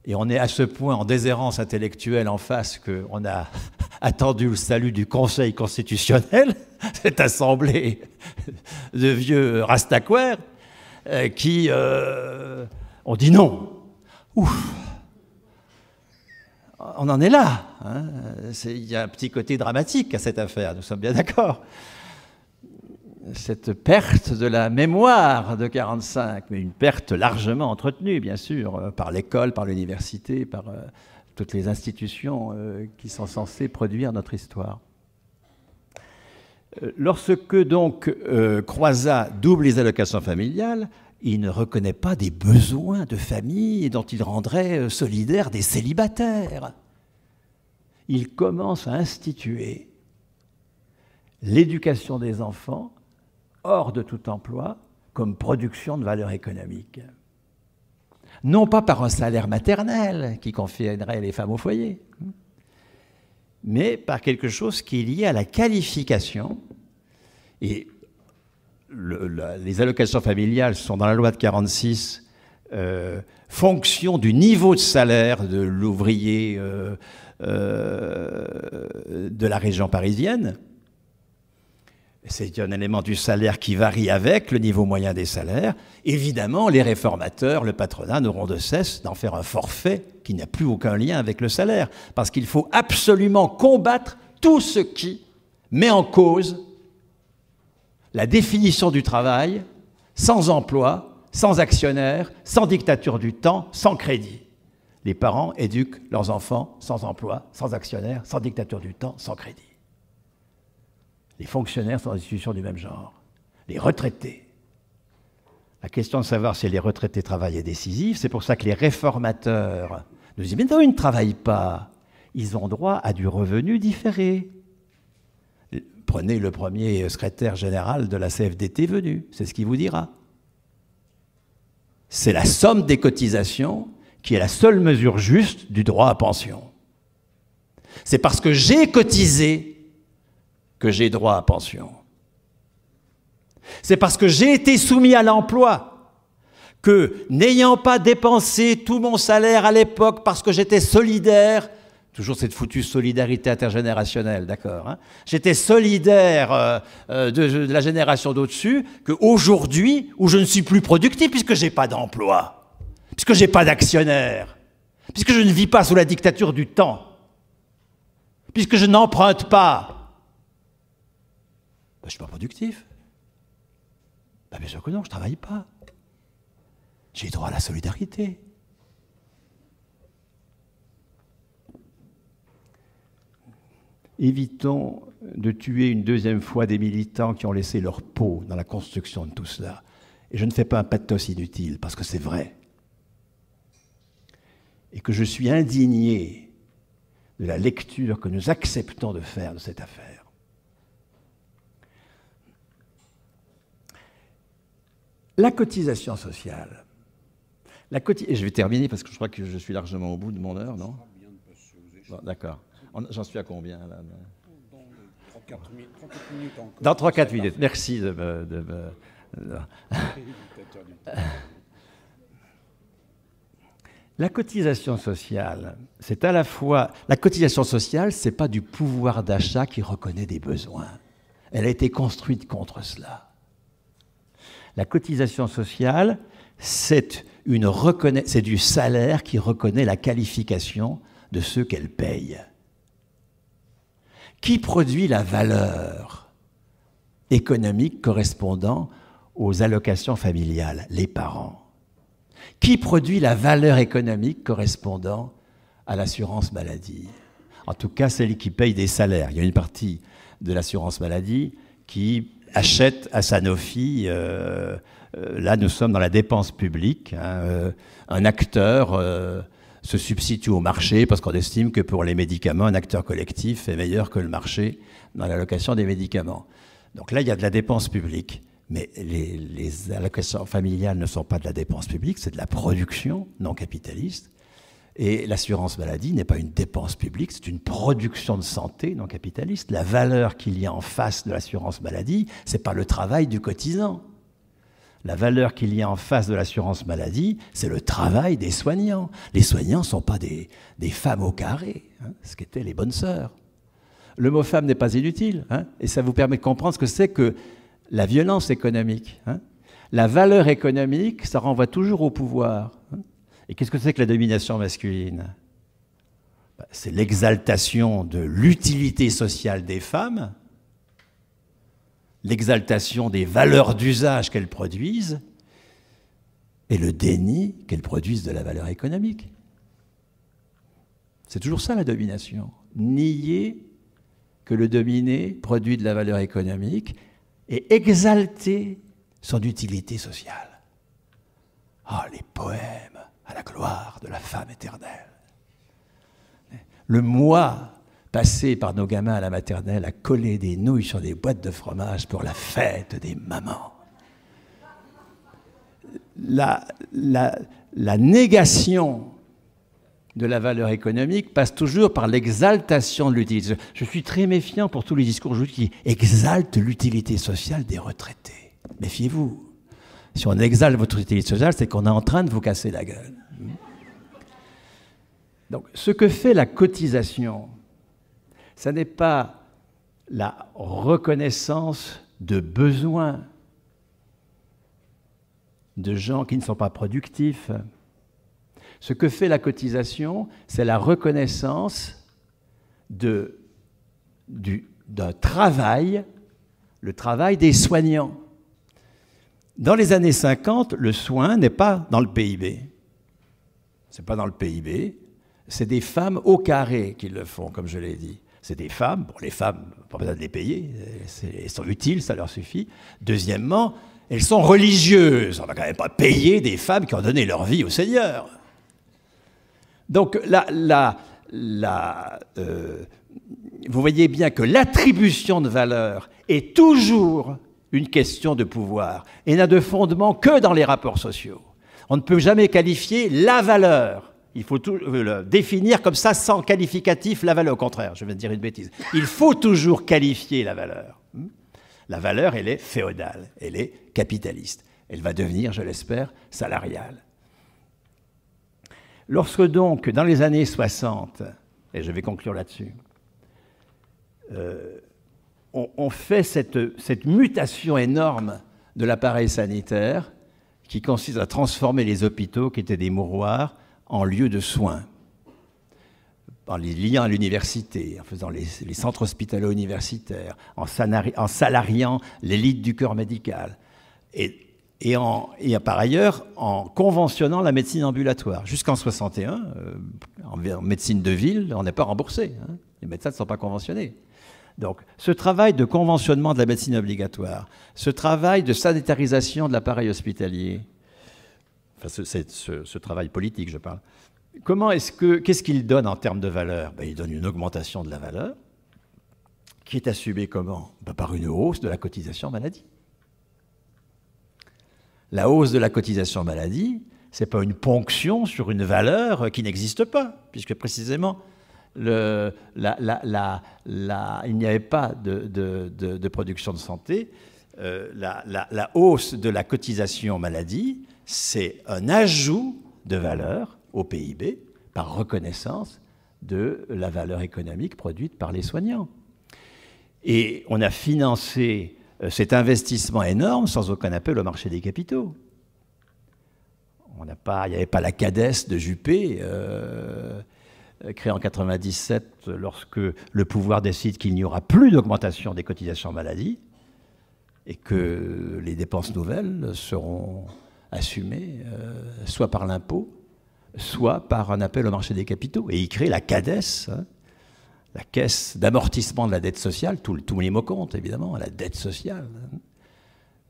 Et on est à ce point en déshérence intellectuelle en face qu'on a attendu le salut du Conseil constitutionnel, cette assemblée de vieux rastaquaires, qui ont dit non. Ouf, on en est là. Hein. Il y a un petit côté dramatique à cette affaire, nous sommes bien d'accord. Cette perte de la mémoire de 1945, mais une perte largement entretenue, bien sûr, par l'école, par l'université, par toutes les institutions qui sont censées produire notre histoire. Lorsque donc Croizat double les allocations familiales, il ne reconnaît pas des besoins de famille dont il rendrait solidaires des célibataires. Il commence à instituer l'éducation des enfants hors de tout emploi comme production de valeur économique. Non pas par un salaire maternel qui confierait les femmes au foyer, mais par quelque chose qui est lié à la qualification. Et les allocations familiales sont dans la loi de 1946 fonction du niveau de salaire de l'ouvrier de la région parisienne. C'est un élément du salaire qui varie avec le niveau moyen des salaires. Évidemment, les réformateurs, le patronat n'auront de cesse d'en faire un forfait qui n'a plus aucun lien avec le salaire, parce qu'il faut absolument combattre tout ce qui met en cause la définition du travail sans emploi, sans actionnaire, sans dictature du temps, sans crédit. Les parents éduquent leurs enfants sans emploi, sans actionnaire, sans dictature du temps, sans crédit. Les fonctionnaires sont des institutions du même genre. Les retraités. La question de savoir si les retraités travaillent est décisive. C'est pour ça que les réformateurs nous disent « Mais non, ils ne travaillent pas. Ils ont droit à du revenu différé. » Prenez le premier secrétaire général de la CFDT venu. C'est ce qu'il vous dira. C'est la somme des cotisations qui est la seule mesure juste du droit à pension. C'est parce que j'ai cotisé que j'ai droit à pension. C'est parce que j'ai été soumis à l'emploi que, n'ayant pas dépensé tout mon salaire à l'époque parce que j'étais solidaire, toujours cette foutue solidarité intergénérationnelle, d'accord, hein, j'étais solidaire de la génération d'au-dessus, qu'aujourd'hui, où je ne suis plus productif puisque je n'ai pas d'emploi, puisque je n'ai pas d'actionnaire, puisque je ne vis pas sous la dictature du temps, puisque je n'emprunte pas, je ne suis pas productif. Bien sûr que non, je ne travaille pas. J'ai droit à la solidarité. Évitons de tuer une deuxième fois des militants qui ont laissé leur peau dans la construction de tout cela. Et je ne fais pas un pathos inutile, parce que c'est vrai. Et que je suis indigné de la lecture que nous acceptons de faire de cette affaire. La cotisation sociale. Et je vais terminer parce que je crois que je suis largement au bout de mon heure, non? Bon, d'accord. J'en suis à combien là? Dans 3-4 minutes encore. Dans 3-4 minutes. Merci de me... La cotisation sociale, c'est à la fois... La cotisation sociale, ce n'est pas du pouvoir d'achat qui reconnaît des besoins. Elle a été construite contre cela. La cotisation sociale, c'est du salaire qui reconnaît la qualification de ceux qu'elle paye. Qui produit la valeur économique correspondant aux allocations familiales? Les parents. Qui produit la valeur économique correspondant à l'assurance maladie? En tout cas, celle qui paye des salaires. Il y a une partie de l'assurance maladie qui achète à Sanofi, là nous sommes dans la dépense publique, hein, un acteur se substitue au marché parce qu'on estime que pour les médicaments, un acteur collectif est meilleur que le marché dans l'allocation des médicaments. Donc là, il y a de la dépense publique. Mais les allocations familiales ne sont pas de la dépense publique, c'est de la production non capitaliste. Et l'assurance maladie n'est pas une dépense publique, c'est une production de santé non capitaliste. La valeur qu'il y a en face de l'assurance maladie, ce n'est pas le travail du cotisant. La valeur qu'il y a en face de l'assurance maladie, c'est le travail des soignants. Les soignants ne sont pas des femmes au carré, hein, ce qu'étaient les bonnes sœurs. Le mot femme n'est pas inutile, hein, et ça vous permet de comprendre ce que c'est que la violence économique. Hein. La valeur économique, ça renvoie toujours au pouvoir. Hein. Et qu'est-ce que c'est que la domination masculine? C'est l'exaltation de l'utilité sociale des femmes, l'exaltation des valeurs d'usage qu'elles produisent et le déni qu'elles produisent de la valeur économique. C'est toujours ça la domination. Nier que le dominé produit de la valeur économique et exalter son utilité sociale. Ah, les poèmes à la gloire de la femme éternelle. Le mois passé par nos gamins à la maternelle à coller des nouilles sur des boîtes de fromage pour la fête des mamans. La négation de la valeur économique passe toujours par l'exaltation de l'utilité. Je suis très méfiant pour tous les discours qui exaltent l'utilité sociale des retraités. Méfiez-vous. Si on exalte votre utilité sociale, c'est qu'on est en train de vous casser la gueule. Donc, ce que fait la cotisation, ce n'est pas la reconnaissance de besoins, de gens qui ne sont pas productifs. Ce que fait la cotisation, c'est la reconnaissance d'un travail, le travail des soignants. Dans les années 50, le soin n'est pas dans le PIB. Ce n'est pas dans le PIB. C'est des femmes au carré qui le font, comme je l'ai dit. C'est des femmes. Bon, les femmes, pas besoin de les payer. Elles sont utiles, ça leur suffit. Deuxièmement, elles sont religieuses. On ne va quand même pas payer des femmes qui ont donné leur vie au Seigneur. Donc, vous voyez bien que l'attribution de valeur est toujours une question de pouvoir et n'a de fondement que dans les rapports sociaux. On ne peut jamais qualifier la valeur. Il faut définir comme ça, sans qualificatif, la valeur. Au contraire, je vais dire une bêtise. Il faut toujours qualifier la valeur. La valeur, elle est féodale, elle est capitaliste. Elle va devenir, je l'espère, salariale. Lorsque donc, dans les années 60, et je vais conclure là-dessus, on fait cette mutation énorme de l'appareil sanitaire qui consiste à transformer les hôpitaux, qui étaient des mouroirs, en lieux de soins, en les liant à l'université, en faisant les centres hospitalo-universitaires, en salariant l'élite du corps médical, et par ailleurs en conventionnant la médecine ambulatoire. Jusqu'en 61, en médecine de ville, on n'est pas remboursé. Hein. Les médecins ne sont pas conventionnés. Donc, ce travail de conventionnement de la médecine obligatoire, ce travail de sanitarisation de l'appareil hospitalier, enfin, ce travail politique, je parle, qu'est-ce qu'il donne en termes de valeur? Il donne une augmentation de la valeur, qui est assumée comment? Par une hausse de la cotisation maladie. La hausse de la cotisation maladie, ce n'est pas une ponction sur une valeur qui n'existe pas, puisque précisément, il n'y avait pas de production de santé. La hausse de la cotisation maladie, c'est un ajout de valeur au PIB par reconnaissance de la valeur économique produite par les soignants. Et on a financé cet investissement énorme sans aucun appel au marché des capitaux. Il n'y avait pas la CADES de Juppé, créée en 1997, lorsque le pouvoir décide qu'il n'y aura plus d'augmentation des cotisations maladie et que les dépenses nouvelles seront assumées soit par l'impôt, soit par un appel au marché des capitaux. Et il crée la CADES, la caisse d'amortissement de la dette sociale, tous les mots comptent évidemment, la dette sociale,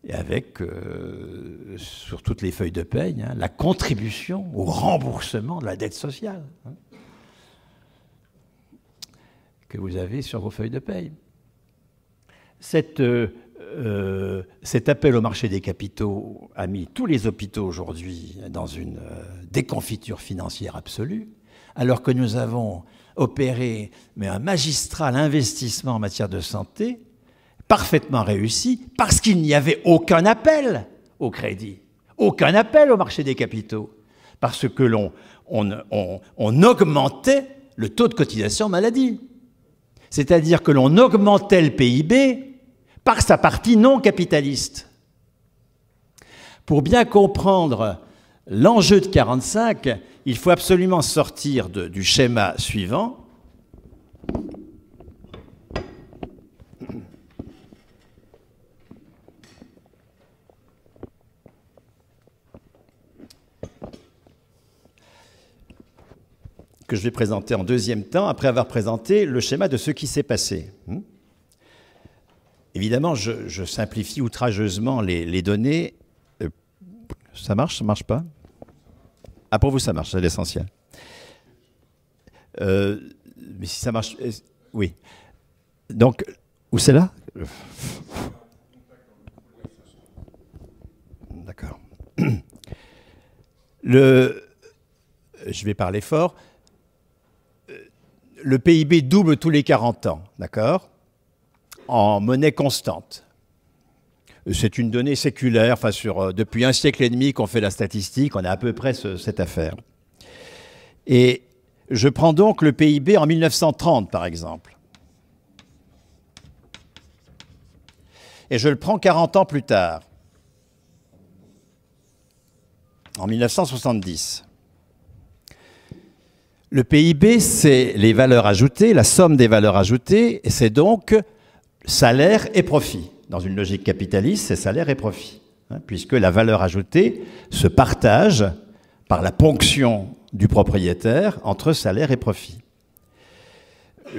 et avec, sur toutes les feuilles de paie, la contribution au remboursement de la dette sociale que vous avez sur vos feuilles de paie. Cet appel au marché des capitaux a mis tous les hôpitaux aujourd'hui dans une déconfiture financière absolue, alors que nous avons opéré un magistral investissement en matière de santé, parfaitement réussi, parce qu'il n'y avait aucun appel au crédit, aucun appel au marché des capitaux, parce que on augmentait le taux de cotisation maladie. C'est-à-dire que l'on augmentait le PIB par sa partie non capitaliste. Pour bien comprendre l'enjeu de 1945, il faut absolument sortir du schéma suivant. Que je vais présenter en deuxième temps, après avoir présenté le schéma de ce qui s'est passé. Évidemment, je simplifie outrageusement les données. Ça marche, ça ne marche pas? Ah, pour vous, ça marche, c'est l'essentiel. Mais si ça marche... Oui. Donc, où c'est là? D'accord. Je vais parler fort. Le PIB double tous les 40 ans, d'accord, en monnaie constante. C'est une donnée séculaire, enfin depuis un siècle et demi qu'on fait la statistique, on a à peu près cette affaire. Et je prends donc le PIB en 1930, par exemple. Et je le prends 40 ans plus tard, en 1970. Le PIB, c'est les valeurs ajoutées, la somme des valeurs ajoutées, et c'est donc salaire et profit. Dans une logique capitaliste, c'est salaire et profit, hein, puisque la valeur ajoutée se partage par la ponction du propriétaire entre salaire et profit.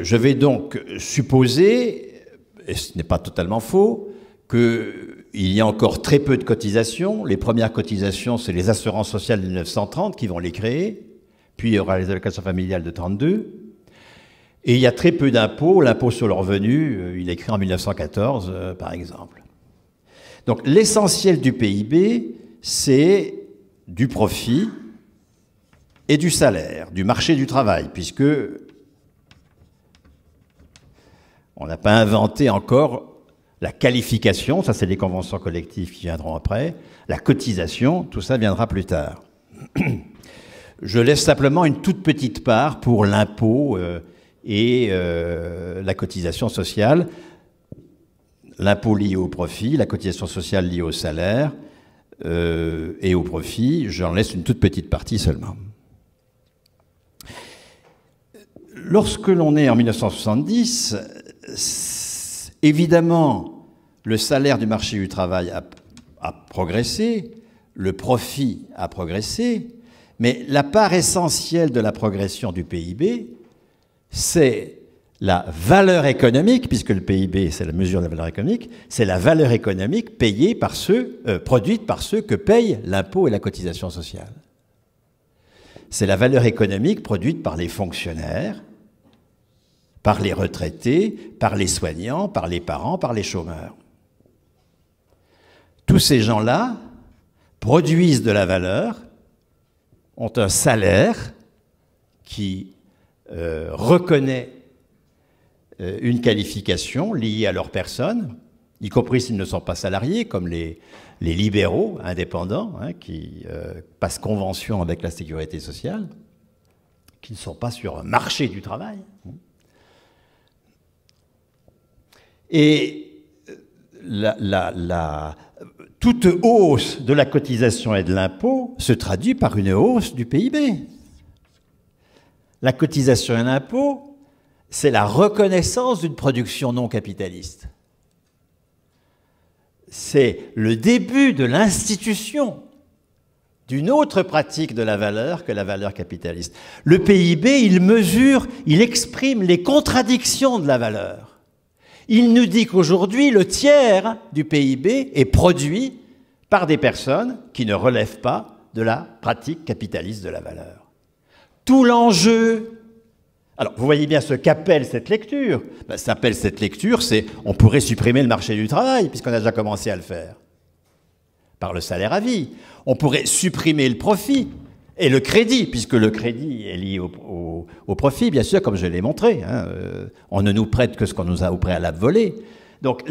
Je vais donc supposer, et ce n'est pas totalement faux, qu'il y a encore très peu de cotisations. Les premières cotisations, c'est les assurances sociales de 1930 qui vont les créer, puis il y aura les allocations familiales de 1932. Et il y a très peu d'impôts. L'impôt sur le revenu, il est créé en 1914, par exemple. Donc l'essentiel du PIB, c'est du profit et du salaire, du marché du travail, puisque on n'a pas inventé encore la qualification, ça c'est les conventions collectives qui viendront après, la cotisation, tout ça viendra plus tard. Je laisse simplement une toute petite part pour l'impôt et la cotisation sociale, l'impôt lié au profit, la cotisation sociale liée au salaire et au profit, j'en laisse une toute petite partie seulement. Lorsque l'on est en 1970, évidemment, le salaire du marché du travail a progressé, le profit a progressé, mais la part essentielle de la progression du PIB, c'est la valeur économique, puisque le PIB, c'est la mesure de la valeur économique, c'est la valeur économique payée par produite par ceux que payent l'impôt et la cotisation sociale. C'est la valeur économique produite par les fonctionnaires, par les retraités, par les soignants, par les parents, par les chômeurs. Tous ces gens-là produisent de la valeur, ont un salaire qui reconnaît une qualification liée à leur personne, y compris s'ils ne sont pas salariés, comme les libéraux indépendants, hein, qui passent convention avec la sécurité sociale, qui ne sont pas sur un marché du travail. Et toute hausse de la cotisation et de l'impôt se traduit par une hausse du PIB. La cotisation et l'impôt, c'est la reconnaissance d'une production non capitaliste. C'est le début de l'institution d'une autre pratique de la valeur que la valeur capitaliste. Le PIB, il mesure, il exprime les contradictions de la valeur. Il nous dit qu'aujourd'hui, le tiers du PIB est produit par des personnes qui ne relèvent pas de la pratique capitaliste de la valeur. Tout l'enjeu... Alors, vous voyez bien ce qu'appelle cette lecture. Ben, s'appelle cette lecture, c'est on pourrait supprimer le marché du travail, puisqu'on a déjà commencé à le faire, par le salaire à vie. On pourrait supprimer le profit et le crédit, puisque le crédit est lié au profit, bien sûr, comme je l'ai montré. Hein, on ne nous prête que ce qu'on nous a au préalable volé. Donc,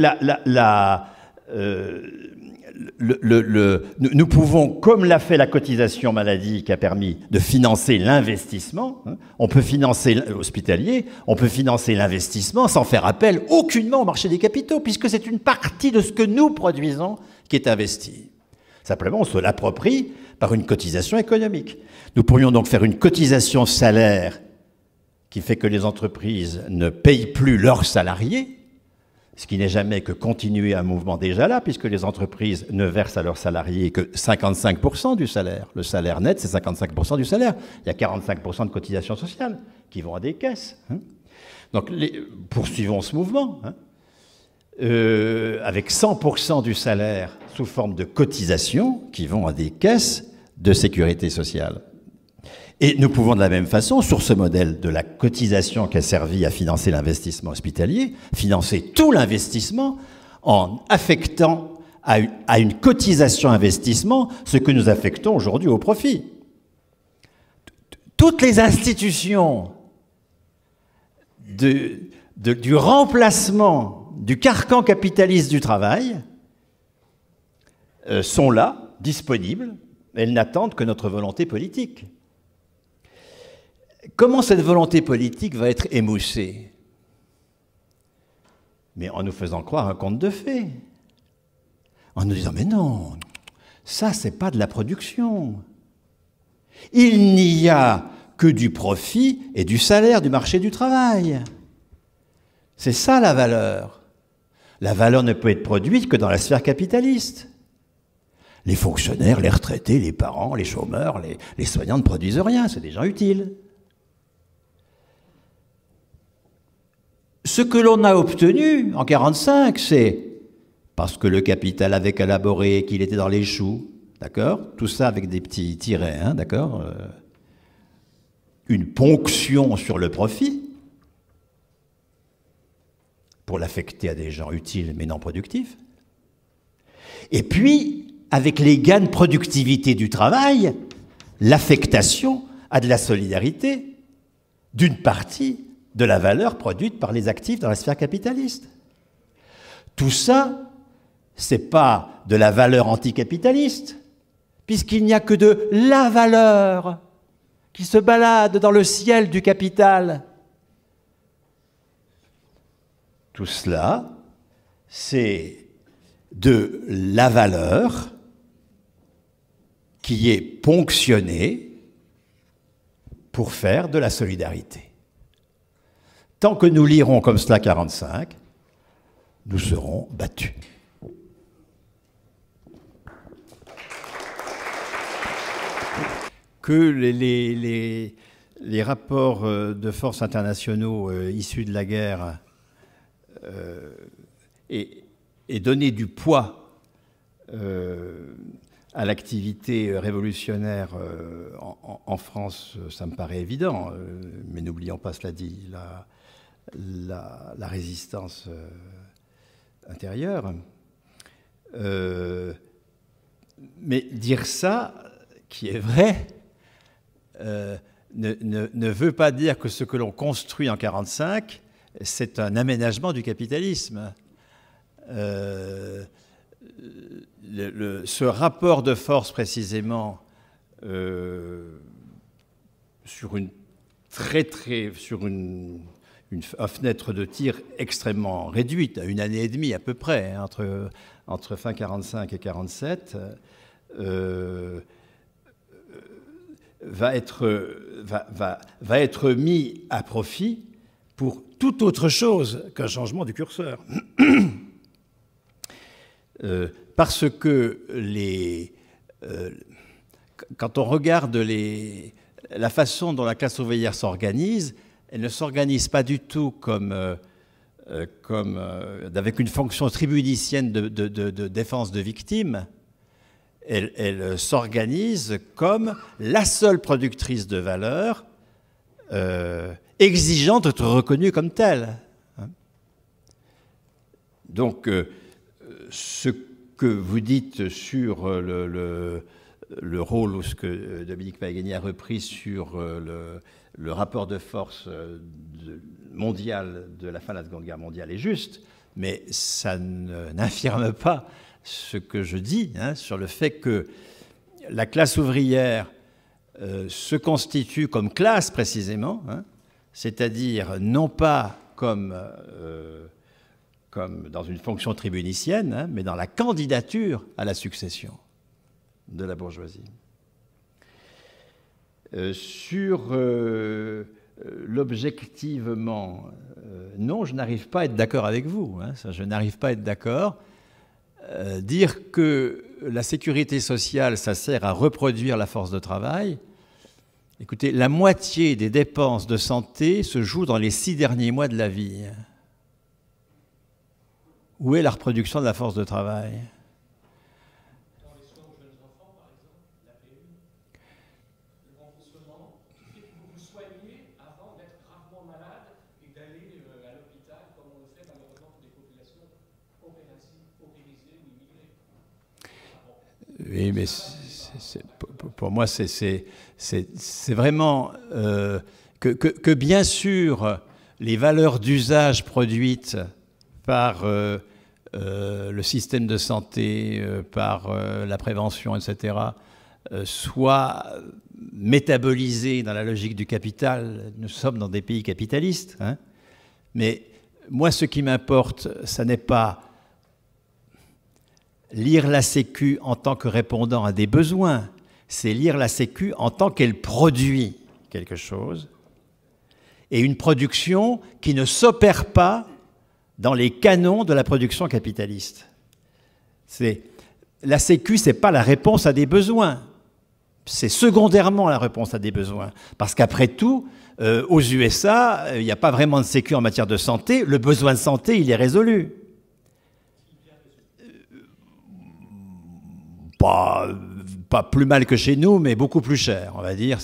nous pouvons, comme l'a fait la cotisation maladie qui a permis de financer l'investissement, hein, on peut financer l'hospitalier, on peut financer l'investissement sans faire appel aucunement au marché des capitaux, puisque c'est une partie de ce que nous produisons qui est investi. Simplement, on se l'approprie par une cotisation économique. Nous pourrions donc faire une cotisation salaire qui fait que les entreprises ne payent plus leurs salariés, ce qui n'est jamais que continuer un mouvement déjà là, puisque les entreprises ne versent à leurs salariés que 55% du salaire. Le salaire net, c'est 55% du salaire. Il y a 45% de cotisations sociales qui vont à des caisses. Hein. Donc, poursuivons ce mouvement, hein. Avec 100% du salaire sous forme de cotisations qui vont à des caisses de sécurité sociale. Et nous pouvons de la même façon, sur ce modèle de la cotisation qui a servi à financer l'investissement hospitalier, financer tout l'investissement en affectant à une cotisation investissement ce que nous affectons aujourd'hui au profit. Toutes les institutions du remplacement du carcan capitaliste du travail sont là, disponibles, elles n'attendent que notre volonté politique. Comment cette volonté politique va être émoussée? Mais en nous faisant croire un conte de fées. en nous disant « Mais non, ça, c'est pas de la production. Il n'y a que du profit et du salaire du marché du travail. C'est ça la valeur. La valeur ne peut être produite que dans la sphère capitaliste. Les fonctionnaires, les retraités, les parents, les chômeurs, les soignants ne produisent rien, c'est des gens utiles. Ce que l'on a obtenu en 1945, c'est parce que le capital avait collaboré, qu'il était dans les choux, d'accord? Tout ça avec des petits tirets, hein, d'accord? Une ponction sur le profit pour l'affecter à des gens utiles mais non productifs. Et puis, avec les gains de productivité du travail, l'affectation à de la solidarité d'une partie de la valeur produite par les actifs dans la sphère capitaliste. Tout ça, c'est pas de la valeur anticapitaliste, puisqu'il n'y a que de la valeur qui se balade dans le ciel du capital. Tout cela, c'est de la valeur qui est ponctionnée pour faire de la solidarité. Tant que nous lirons comme cela 45, nous serons battus. Que les rapports de force internationaux issus de la guerre aient donné du poids à l'activité révolutionnaire en France, ça me paraît évident, mais n'oublions pas, cela dit, la résistance intérieure. Mais dire ça, qui est vrai, ne veut pas dire que ce que l'on construit en 1945, c'est un aménagement du capitalisme. Ce rapport de force, précisément, sur une fenêtre de tir extrêmement réduite, à 1 année et demie à peu près, hein, entre fin 1945 et 1947, va être mis à profit pour toute autre chose qu'un changement du curseur. Parce que quand on regarde la façon dont la classe ouvrière s'organise, elle ne s'organise pas du tout avec une fonction tribunicienne de défense de victimes. Elle s'organise comme la seule productrice de valeur, exigeante d'être reconnue comme telle. Donc, ce que vous dites sur le rôle ou ce que Dominique Pagani a repris sur le rapport de force mondial de la fin de la Seconde Guerre mondiale est juste, mais ça n'affirme pas ce que je dis, hein, sur le fait que la classe ouvrière se constitue comme classe précisément, hein, c'est-à-dire non pas comme dans une fonction tribunicienne, hein, mais dans la candidature à la succession de la bourgeoisie. Sur l'objectivement, non, je n'arrive pas à être d'accord avec vous. Hein, je n'arrive pas à être d'accord. Dire que la sécurité sociale, ça sert à reproduire la force de travail. Écoutez, la moitié des dépenses de santé se jouent dans les 6 derniers mois de la vie. Où est la reproduction de la force de travail? Dans les soins aux jeunes enfants, par exemple, la PMI, le remboursement qui fait que vous vous soignez avant d'être gravement malade et d'aller à l'hôpital, comme on le fait malheureusement pour des populations paupérisées ou immigrées. Oui, mais pour moi, c'est vraiment que bien sûr, les valeurs d'usage produites par le système de santé, par la prévention, etc., soient métabolisées dans la logique du capital. Nous sommes dans des pays capitalistes, hein. Mais moi, ce qui m'importe, ça n'est pas lire la Sécu en tant que répondant à des besoins, c'est lire la Sécu en tant qu'elle produit quelque chose, et une production qui ne s'opère pas dans les canons de la production capitaliste. La Sécu, ce n'est pas la réponse à des besoins, c'est secondairement la réponse à des besoins. Parce qu'après tout, aux USA, il n'y a pas vraiment de Sécu en matière de santé, le besoin de santé, il est résolu. Pas plus mal que chez nous, mais beaucoup plus cher, on va dire.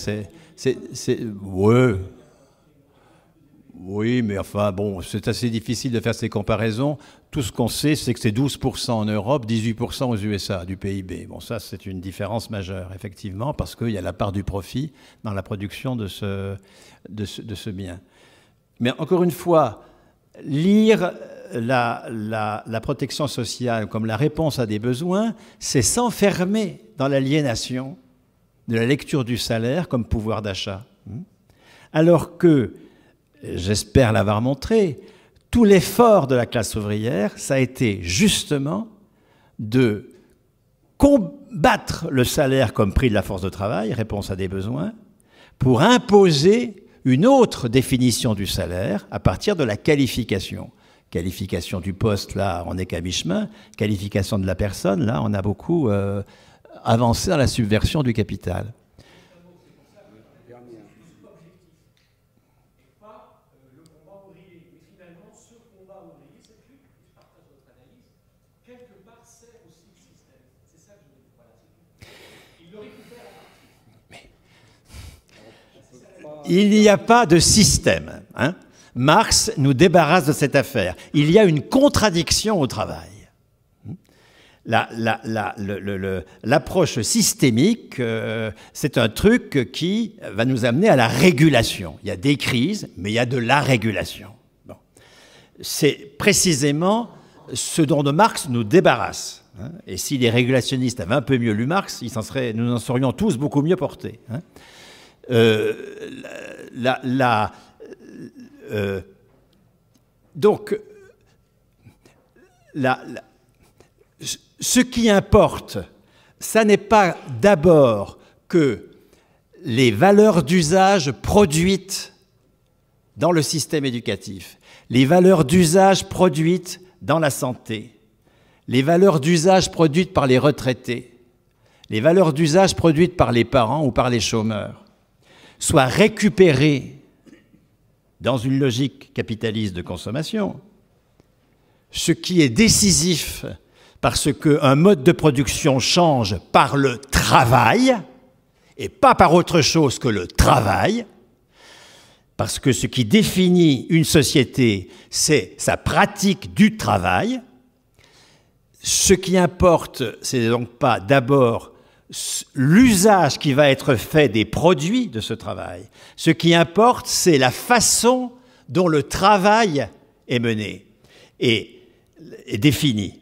Ouais. Oui, mais enfin, bon, c'est assez difficile de faire ces comparaisons. Tout ce qu'on sait, c'est que c'est 12% en Europe, 18% aux USA du PIB. Bon, ça, c'est une différence majeure, effectivement, parce qu'il y a la part du profit dans la production de ce bien. Mais encore une fois, lire la protection sociale comme la réponse à des besoins, c'est s'enfermer dans l'aliénation de la lecture du salaire comme pouvoir d'achat. Alors que, j'espère l'avoir montré, tout l'effort de la classe ouvrière, ça a été justement de combattre le salaire comme prix de la force de travail, réponse à des besoins, pour imposer une autre définition du salaire à partir de la qualification. Qualification du poste, là, on n'est qu'à mi-chemin. Qualification de la personne, là, on a beaucoup avancé dans la subversion du capital. Il n'y a pas de système. Hein. Marx nous débarrasse de cette affaire. Il y a une contradiction au travail. L'approche systémique, c'est un truc qui va nous amener à la régulation. Il y a des crises, mais il y a de la régulation. Bon. C'est précisément ce dont Marx nous débarrasse. Hein. Et si les régulationnistes avaient un peu mieux lu Marx, nous en serions tous beaucoup mieux portés. Hein. Donc, ce qui importe, ça n'est pas d'abord que les valeurs d'usage produites dans le système éducatif, les valeurs d'usage produites dans la santé, les valeurs d'usage produites par les retraités, les valeurs d'usage produites par les parents ou par les chômeurs, soient récupérées dans une logique capitaliste de consommation, ce qui est décisif parce qu'un mode de production change par le travail et pas par autre chose que le travail, parce que ce qui définit une société, c'est sa pratique du travail. Ce qui importe, c'est donc pas d'abord l'usage qui va être fait des produits de ce travail. Ce qui importe, c'est la façon dont le travail est mené et est défini.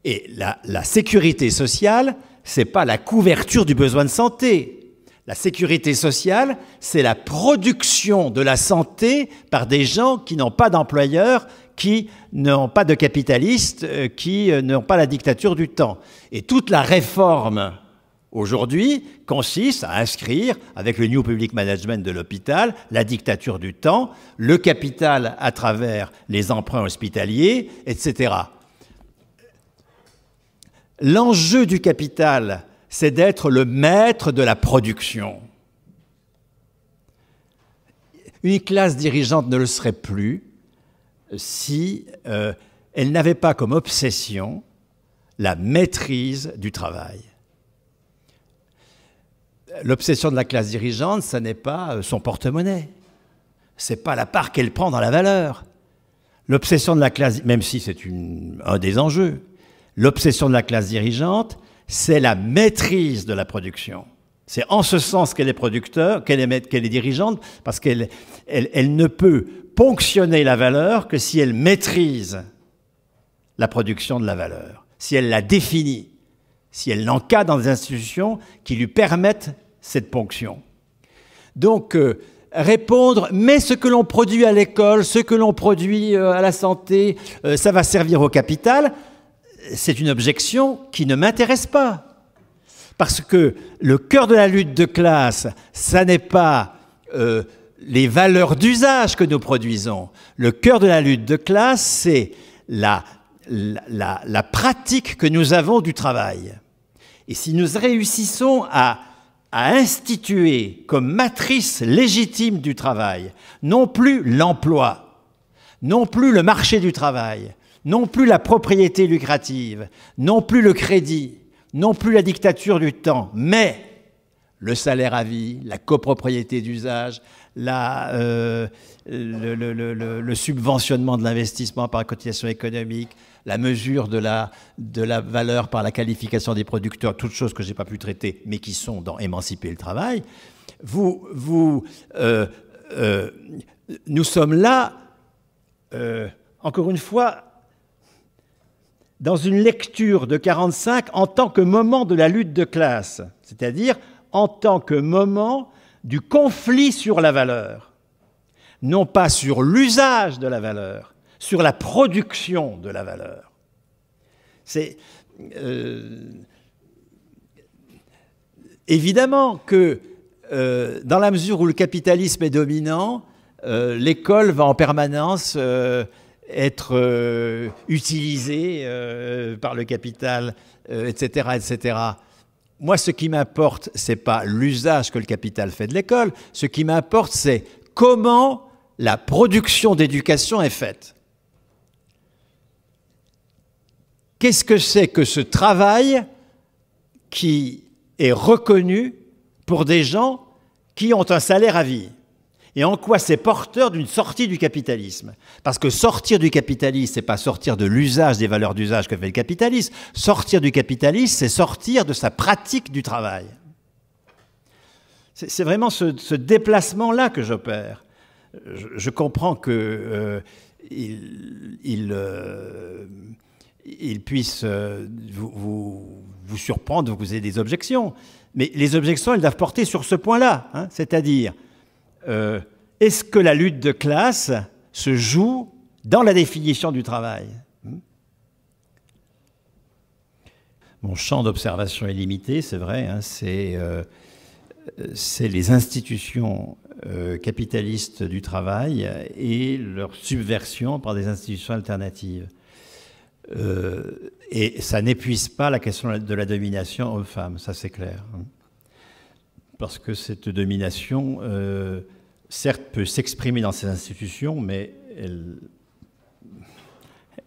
Et la sécurité sociale, c'est pas la couverture du besoin de santé. La sécurité sociale, c'est la production de la santé par des gens qui n'ont pas d'employeurs, qui n'ont pas de capitalistes, qui n'ont pas la dictature du temps. Et toute la réforme aujourd'hui consiste à inscrire, avec le New Public Management de l'hôpital, la dictature du temps, le capital à travers les emprunts hospitaliers, etc. L'enjeu du capital, c'est d'être le maître de la production. Une classe dirigeante ne le serait plus si elle n'avait pas comme obsession la maîtrise du travail. L'obsession de la classe dirigeante, ce n'est pas son porte-monnaie. Ce n'est pas la part qu'elle prend dans la valeur. L'obsession de la classe, même si c'est un des enjeux, l'obsession de la classe dirigeante, c'est la maîtrise de la production. C'est en ce sens qu'elle est producteur, qu'elle est dirigeante, parce qu'elle ne peut ponctionner la valeur que si elle maîtrise la production de la valeur, si elle la définit, si elle l'encadre dans des institutions qui lui permettent cette ponction. Donc, répondre, mais ce que l'on produit à l'école, ce que l'on produit à la santé, ça va servir au capital, c'est une objection qui ne m'intéresse pas. Parce que le cœur de la lutte de classe, ça n'est pas les valeurs d'usage que nous produisons. Le cœur de la lutte de classe, c'est la pratique que nous avons du travail. Et si nous réussissons à instituer comme matrice légitime du travail, non plus l'emploi, non plus le marché du travail, non plus la propriété lucrative, non plus le crédit, non plus la dictature du temps, mais le salaire à vie, la copropriété d'usage, le subventionnement de l'investissement par la cotisation économique, la mesure de la valeur par la qualification des producteurs, toutes choses que je n'ai pas pu traiter, mais qui sont dans Émanciper le travail, nous sommes là, encore une fois, dans une lecture de 45 en tant que moment de la lutte de classe, c'est-à-dire en tant que moment du conflit sur la valeur, non pas sur l'usage de la valeur, sur la production de la valeur. C'est évidemment que dans la mesure où le capitalisme est dominant, l'école va en permanence être utilisée par le capital, etc., etc. Moi, ce qui m'importe, ce n'est pas l'usage que le capital fait de l'école. Ce qui m'importe, c'est comment la production d'éducation est faite. Qu'est-ce que c'est que ce travail qui est reconnu pour des gens qui ont un salaire à vie? Et en quoi c'est porteur d'une sortie du capitalisme? Parce que sortir du capitalisme, ce n'est pas sortir de l'usage des valeurs d'usage que fait le capitalisme. Sortir du capitalisme, c'est sortir de sa pratique du travail. C'est vraiment ce déplacement-là que j'opère. Je comprends qu'il puisse vous surprendre, vous avez des objections. Mais les objections, elles doivent porter sur ce point-là, hein, c'est-à-dire... est-ce que la lutte de classe se joue dans la définition du travail? Mon champ d'observation est limité, c'est vrai, hein, c'est les institutions capitalistes du travail et leur subversion par des institutions alternatives. Et ça n'épuise pas la question de la domination homme-femme, ça c'est clair. Hein. Parce que cette domination, certes, peut s'exprimer dans ces institutions, mais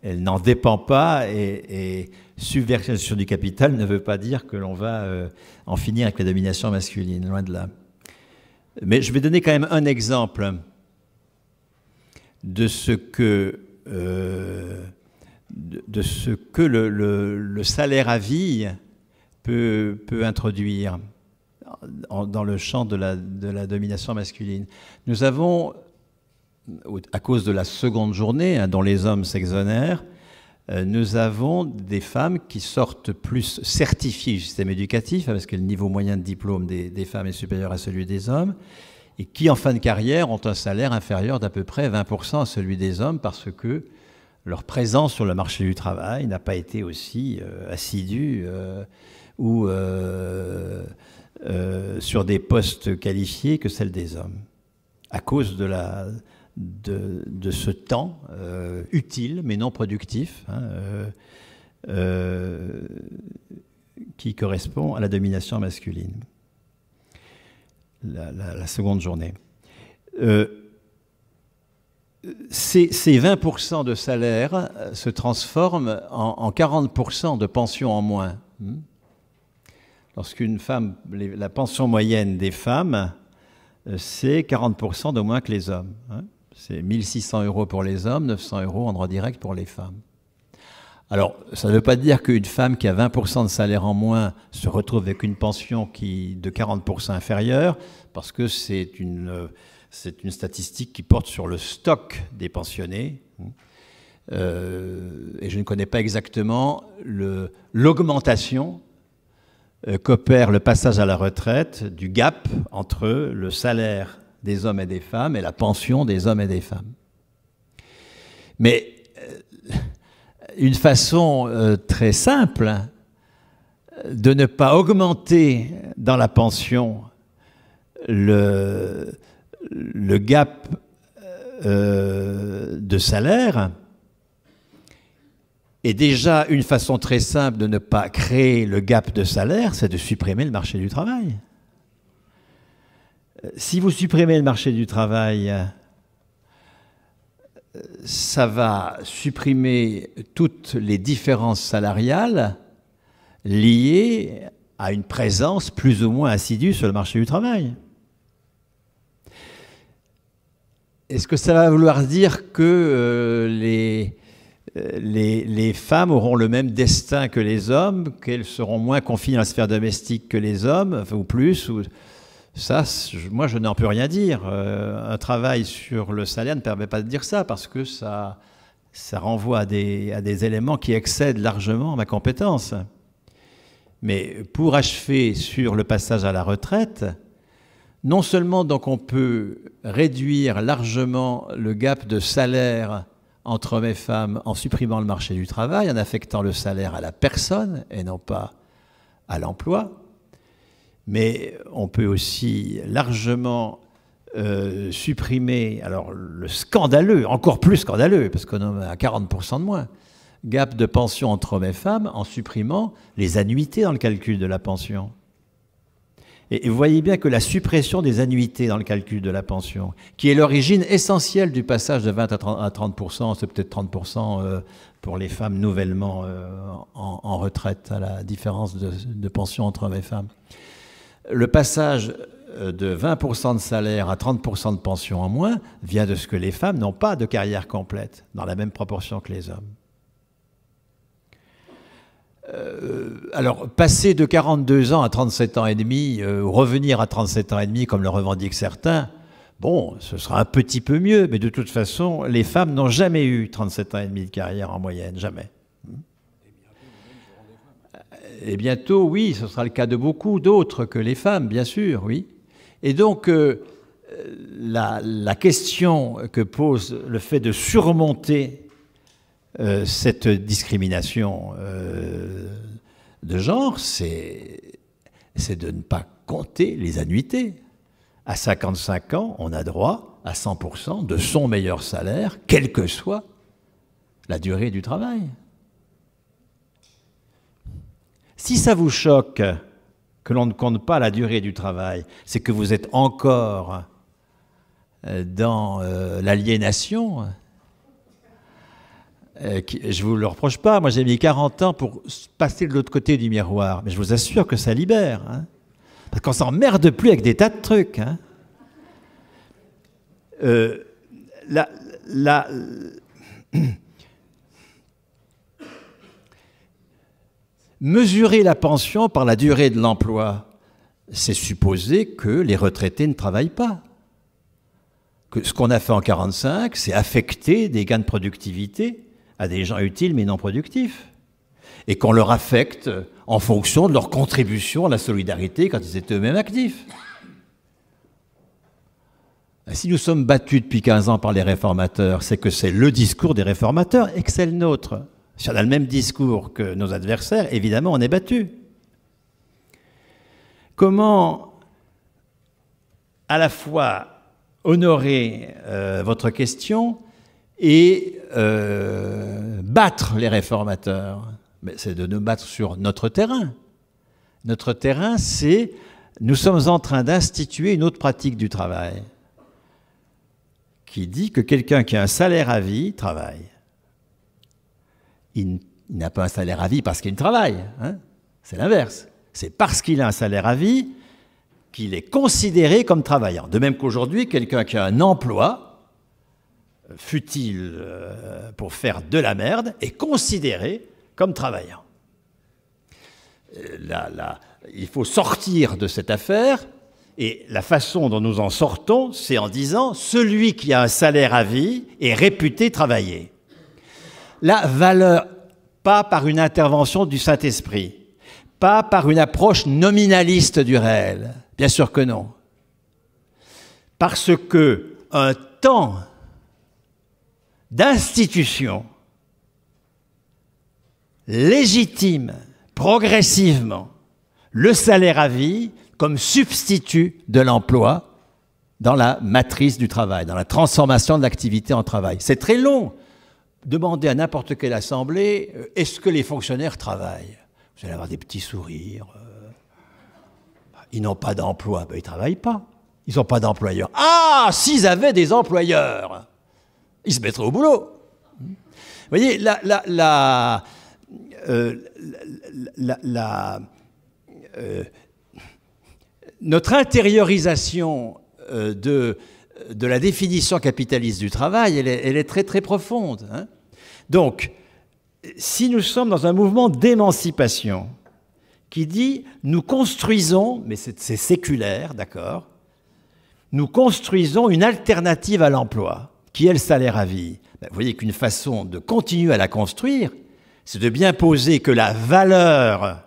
elle n'en dépend pas, et subversion du capital ne veut pas dire que l'on va en finir avec la domination masculine, loin de là. Mais je vais donner quand même un exemple de ce que, le salaire à vie peut introduire dans le champ de la domination masculine. Nous avons, à cause de la seconde journée, hein, dont les hommes s'exonèrent, nous avons des femmes qui sortent plus certifiées du système éducatif, parce que le niveau moyen de diplôme des femmes est supérieur à celui des hommes, et qui, en fin de carrière, ont un salaire inférieur d'à peu près 20% à celui des hommes, parce que leur présence sur le marché du travail n'a pas été aussi assidue ou sur des postes qualifiés que celle des hommes, à cause de ce temps utile mais non productif, hein, qui correspond à la domination masculine, la seconde journée. Ces 20% de salaire se transforment en 40% de pension en moins. Lorsqu'une femme, la pension moyenne des femmes, c'est 40% de moins que les hommes. Hein. C'est 1 600 € pour les hommes, 900 € en droit direct pour les femmes. Alors, ça ne veut pas dire qu'une femme qui a 20% de salaire en moins se retrouve avec une pension de 40% inférieure, parce que c'est une statistique qui porte sur le stock des pensionnés. Et je ne connais pas exactement l'augmentation qu'opère le passage à la retraite du gap entre le salaire des hommes et des femmes et la pension des hommes et des femmes. Mais une façon très simple de ne pas augmenter dans la pension le gap de salaire. Et déjà, une façon très simple de ne pas créer le gap de salaire, c'est de supprimer le marché du travail. Si vous supprimez le marché du travail, ça va supprimer toutes les différences salariales liées à une présence plus ou moins assidue sur le marché du travail. Est-ce que ça va vouloir dire que les femmes auront le même destin que les hommes, qu'elles seront moins confiées dans la sphère domestique que les hommes, ou plus Ça, moi, je n'en peux rien dire. Un travail sur le salaire ne permet pas de dire ça, parce que ça renvoie à des éléments qui excèdent largement ma compétence. Mais pour achever sur le passage à la retraite, non seulement donc on peut réduire largement le gap de salaire entre hommes et femmes en supprimant le marché du travail, en affectant le salaire à la personne et non pas à l'emploi, mais on peut aussi largement supprimer, alors le scandaleux, encore plus scandaleux, parce qu'on en a 40% de moins, gap de pension entre hommes et femmes en supprimant les annuités dans le calcul de la pension. Et vous voyez bien que la suppression des annuités dans le calcul de la pension, qui est l'origine essentielle du passage de 20 à 30%, c'est peut-être 30% pour les femmes nouvellement en retraite, à la différence de pension entre hommes et femmes. Le passage de 20% de salaire à 30% de pension en moins vient de ce que les femmes n'ont pas de carrière complète, dans la même proportion que les hommes. Alors, passer de 42 ans à 37 ans et demi, revenir à 37 ans et demi, comme le revendiquent certains, bon, ce sera un petit peu mieux, mais de toute façon, les femmes n'ont jamais eu 37 ans et demi de carrière en moyenne, jamais. Et bientôt, oui, ce sera le cas de beaucoup d'autres que les femmes, bien sûr, oui. Et donc, la question que pose le fait de surmonter cette discrimination de genre, c'est de ne pas compter les annuités. À 55 ans, on a droit à 100% de son meilleur salaire, quelle que soit la durée du travail. Si ça vous choque que l'on ne compte pas la durée du travail, c'est que vous êtes encore dans l'aliénation. Je ne vous le reproche pas, moi j'ai mis 40 ans pour passer de l'autre côté du miroir, mais je vous assure que ça libère, hein, parce qu'on s'emmerde plus avec des tas de trucs. Hein. Mesurer la pension par la durée de l'emploi, c'est supposer que les retraités ne travaillent pas. Que ce qu'on a fait en 1945, c'est affecter des gains de productivité à des gens utiles mais non productifs, et qu'on leur affecte en fonction de leur contribution à la solidarité quand ils étaient eux-mêmes actifs. Si nous sommes battus depuis 15 ans par les réformateurs, c'est que c'est le discours des réformateurs et que c'est le nôtre. Si on a le même discours que nos adversaires, évidemment, on est battus. Comment à la fois honorer votre question et battre les réformateurs? C'est de nous battre sur notre terrain. Notre terrain, c'est nous sommes en train d'instituer une autre pratique du travail qui dit que quelqu'un qui a un salaire à vie travaille. Il n'a pas un salaire à vie parce qu'il travaille, hein, c'est l'inverse. C'est parce qu'il a un salaire à vie qu'il est considéré comme travaillant. De même qu'aujourd'hui, quelqu'un qui a un emploi, fut-il pour faire de la merde, est considéré comme travaillant. Il faut sortir de cette affaire, et la façon dont nous en sortons, c'est en disant « celui qui a un salaire à vie est réputé travailler ». La valeur, pas par une intervention du Saint-Esprit, pas par une approche nominaliste du réel, bien sûr que non. Parce qu'un temps d'institution légitime progressivement le salaire à vie comme substitut de l'emploi dans la matrice du travail, dans la transformation de l'activité en travail. C'est très long. Demandez à n'importe quelle assemblée, est-ce que les fonctionnaires travaillent? Vous allez avoir des petits sourires. Ils n'ont pas d'emploi. Ben, ils ne travaillent pas. Ils n'ont pas d'employeur. Ah, s'ils avaient des employeurs, ils se mettraient au boulot. Vous voyez, notre intériorisation de la définition capitaliste du travail, elle est très très profonde. Hein. Donc, si nous sommes dans un mouvement d'émancipation qui dit nous construisons, mais c'est séculaire, d'accord, nous construisons une alternative à l'emploi, qui est le salaire à vie. Ben, vous voyez qu'une façon de continuer à la construire, c'est de bien poser que la valeur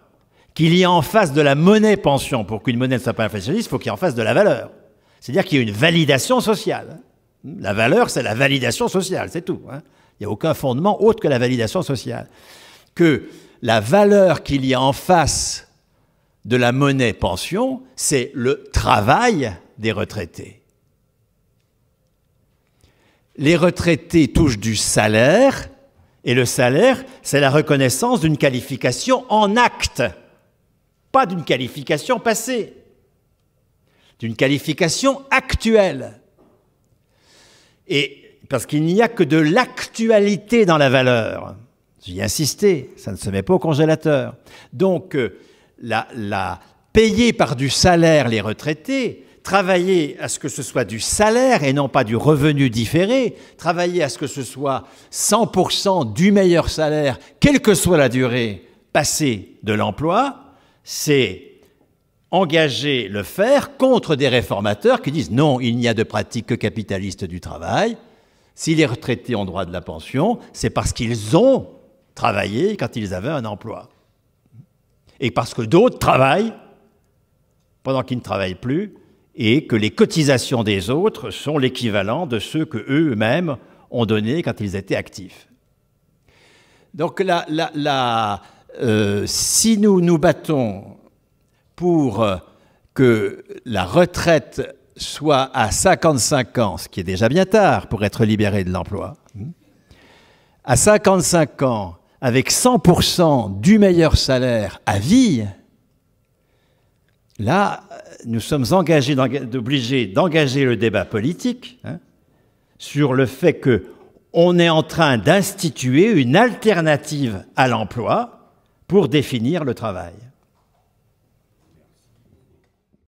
qu'il y a en face de la monnaie pension, pour qu'une monnaie ne soit pas inflationniste, il faut qu'il y ait en face de la valeur. C'est-à-dire qu'il y a une validation sociale. La valeur, c'est la validation sociale, c'est tout. Hein. Il n'y a aucun fondement autre que la validation sociale. Que la valeur qu'il y a en face de la monnaie pension, c'est le travail des retraités. Les retraités touchent du salaire, et le salaire, c'est la reconnaissance d'une qualification en acte, pas d'une qualification passée, d'une qualification actuelle. Et parce qu'il n'y a que de l'actualité dans la valeur. J'y ai insisté, ça ne se met pas au congélateur. Donc, payer par du salaire les retraités, travailler à ce que ce soit du salaire et non pas du revenu différé, travailler à ce que ce soit 100% du meilleur salaire, quelle que soit la durée passée de l'emploi, c'est engager le faire contre des réformateurs qui disent non, il n'y a de pratique que capitaliste du travail. Si les retraités ont droit de la pension, c'est parce qu'ils ont travaillé quand ils avaient un emploi. Et parce que d'autres travaillent pendant qu'ils ne travaillent plus et que les cotisations des autres sont l'équivalent de ceux que eux-mêmes ont donnés quand ils étaient actifs. Donc si nous nous battons pour que la retraite soit à 55 ans, ce qui est déjà bien tard pour être libéré de l'emploi, à 55 ans, avec 100% du meilleur salaire à vie, là, nous sommes obligés d'engager le débat politique sur le fait qu'on est en train d'instituer une alternative à l'emploi pour définir le travail.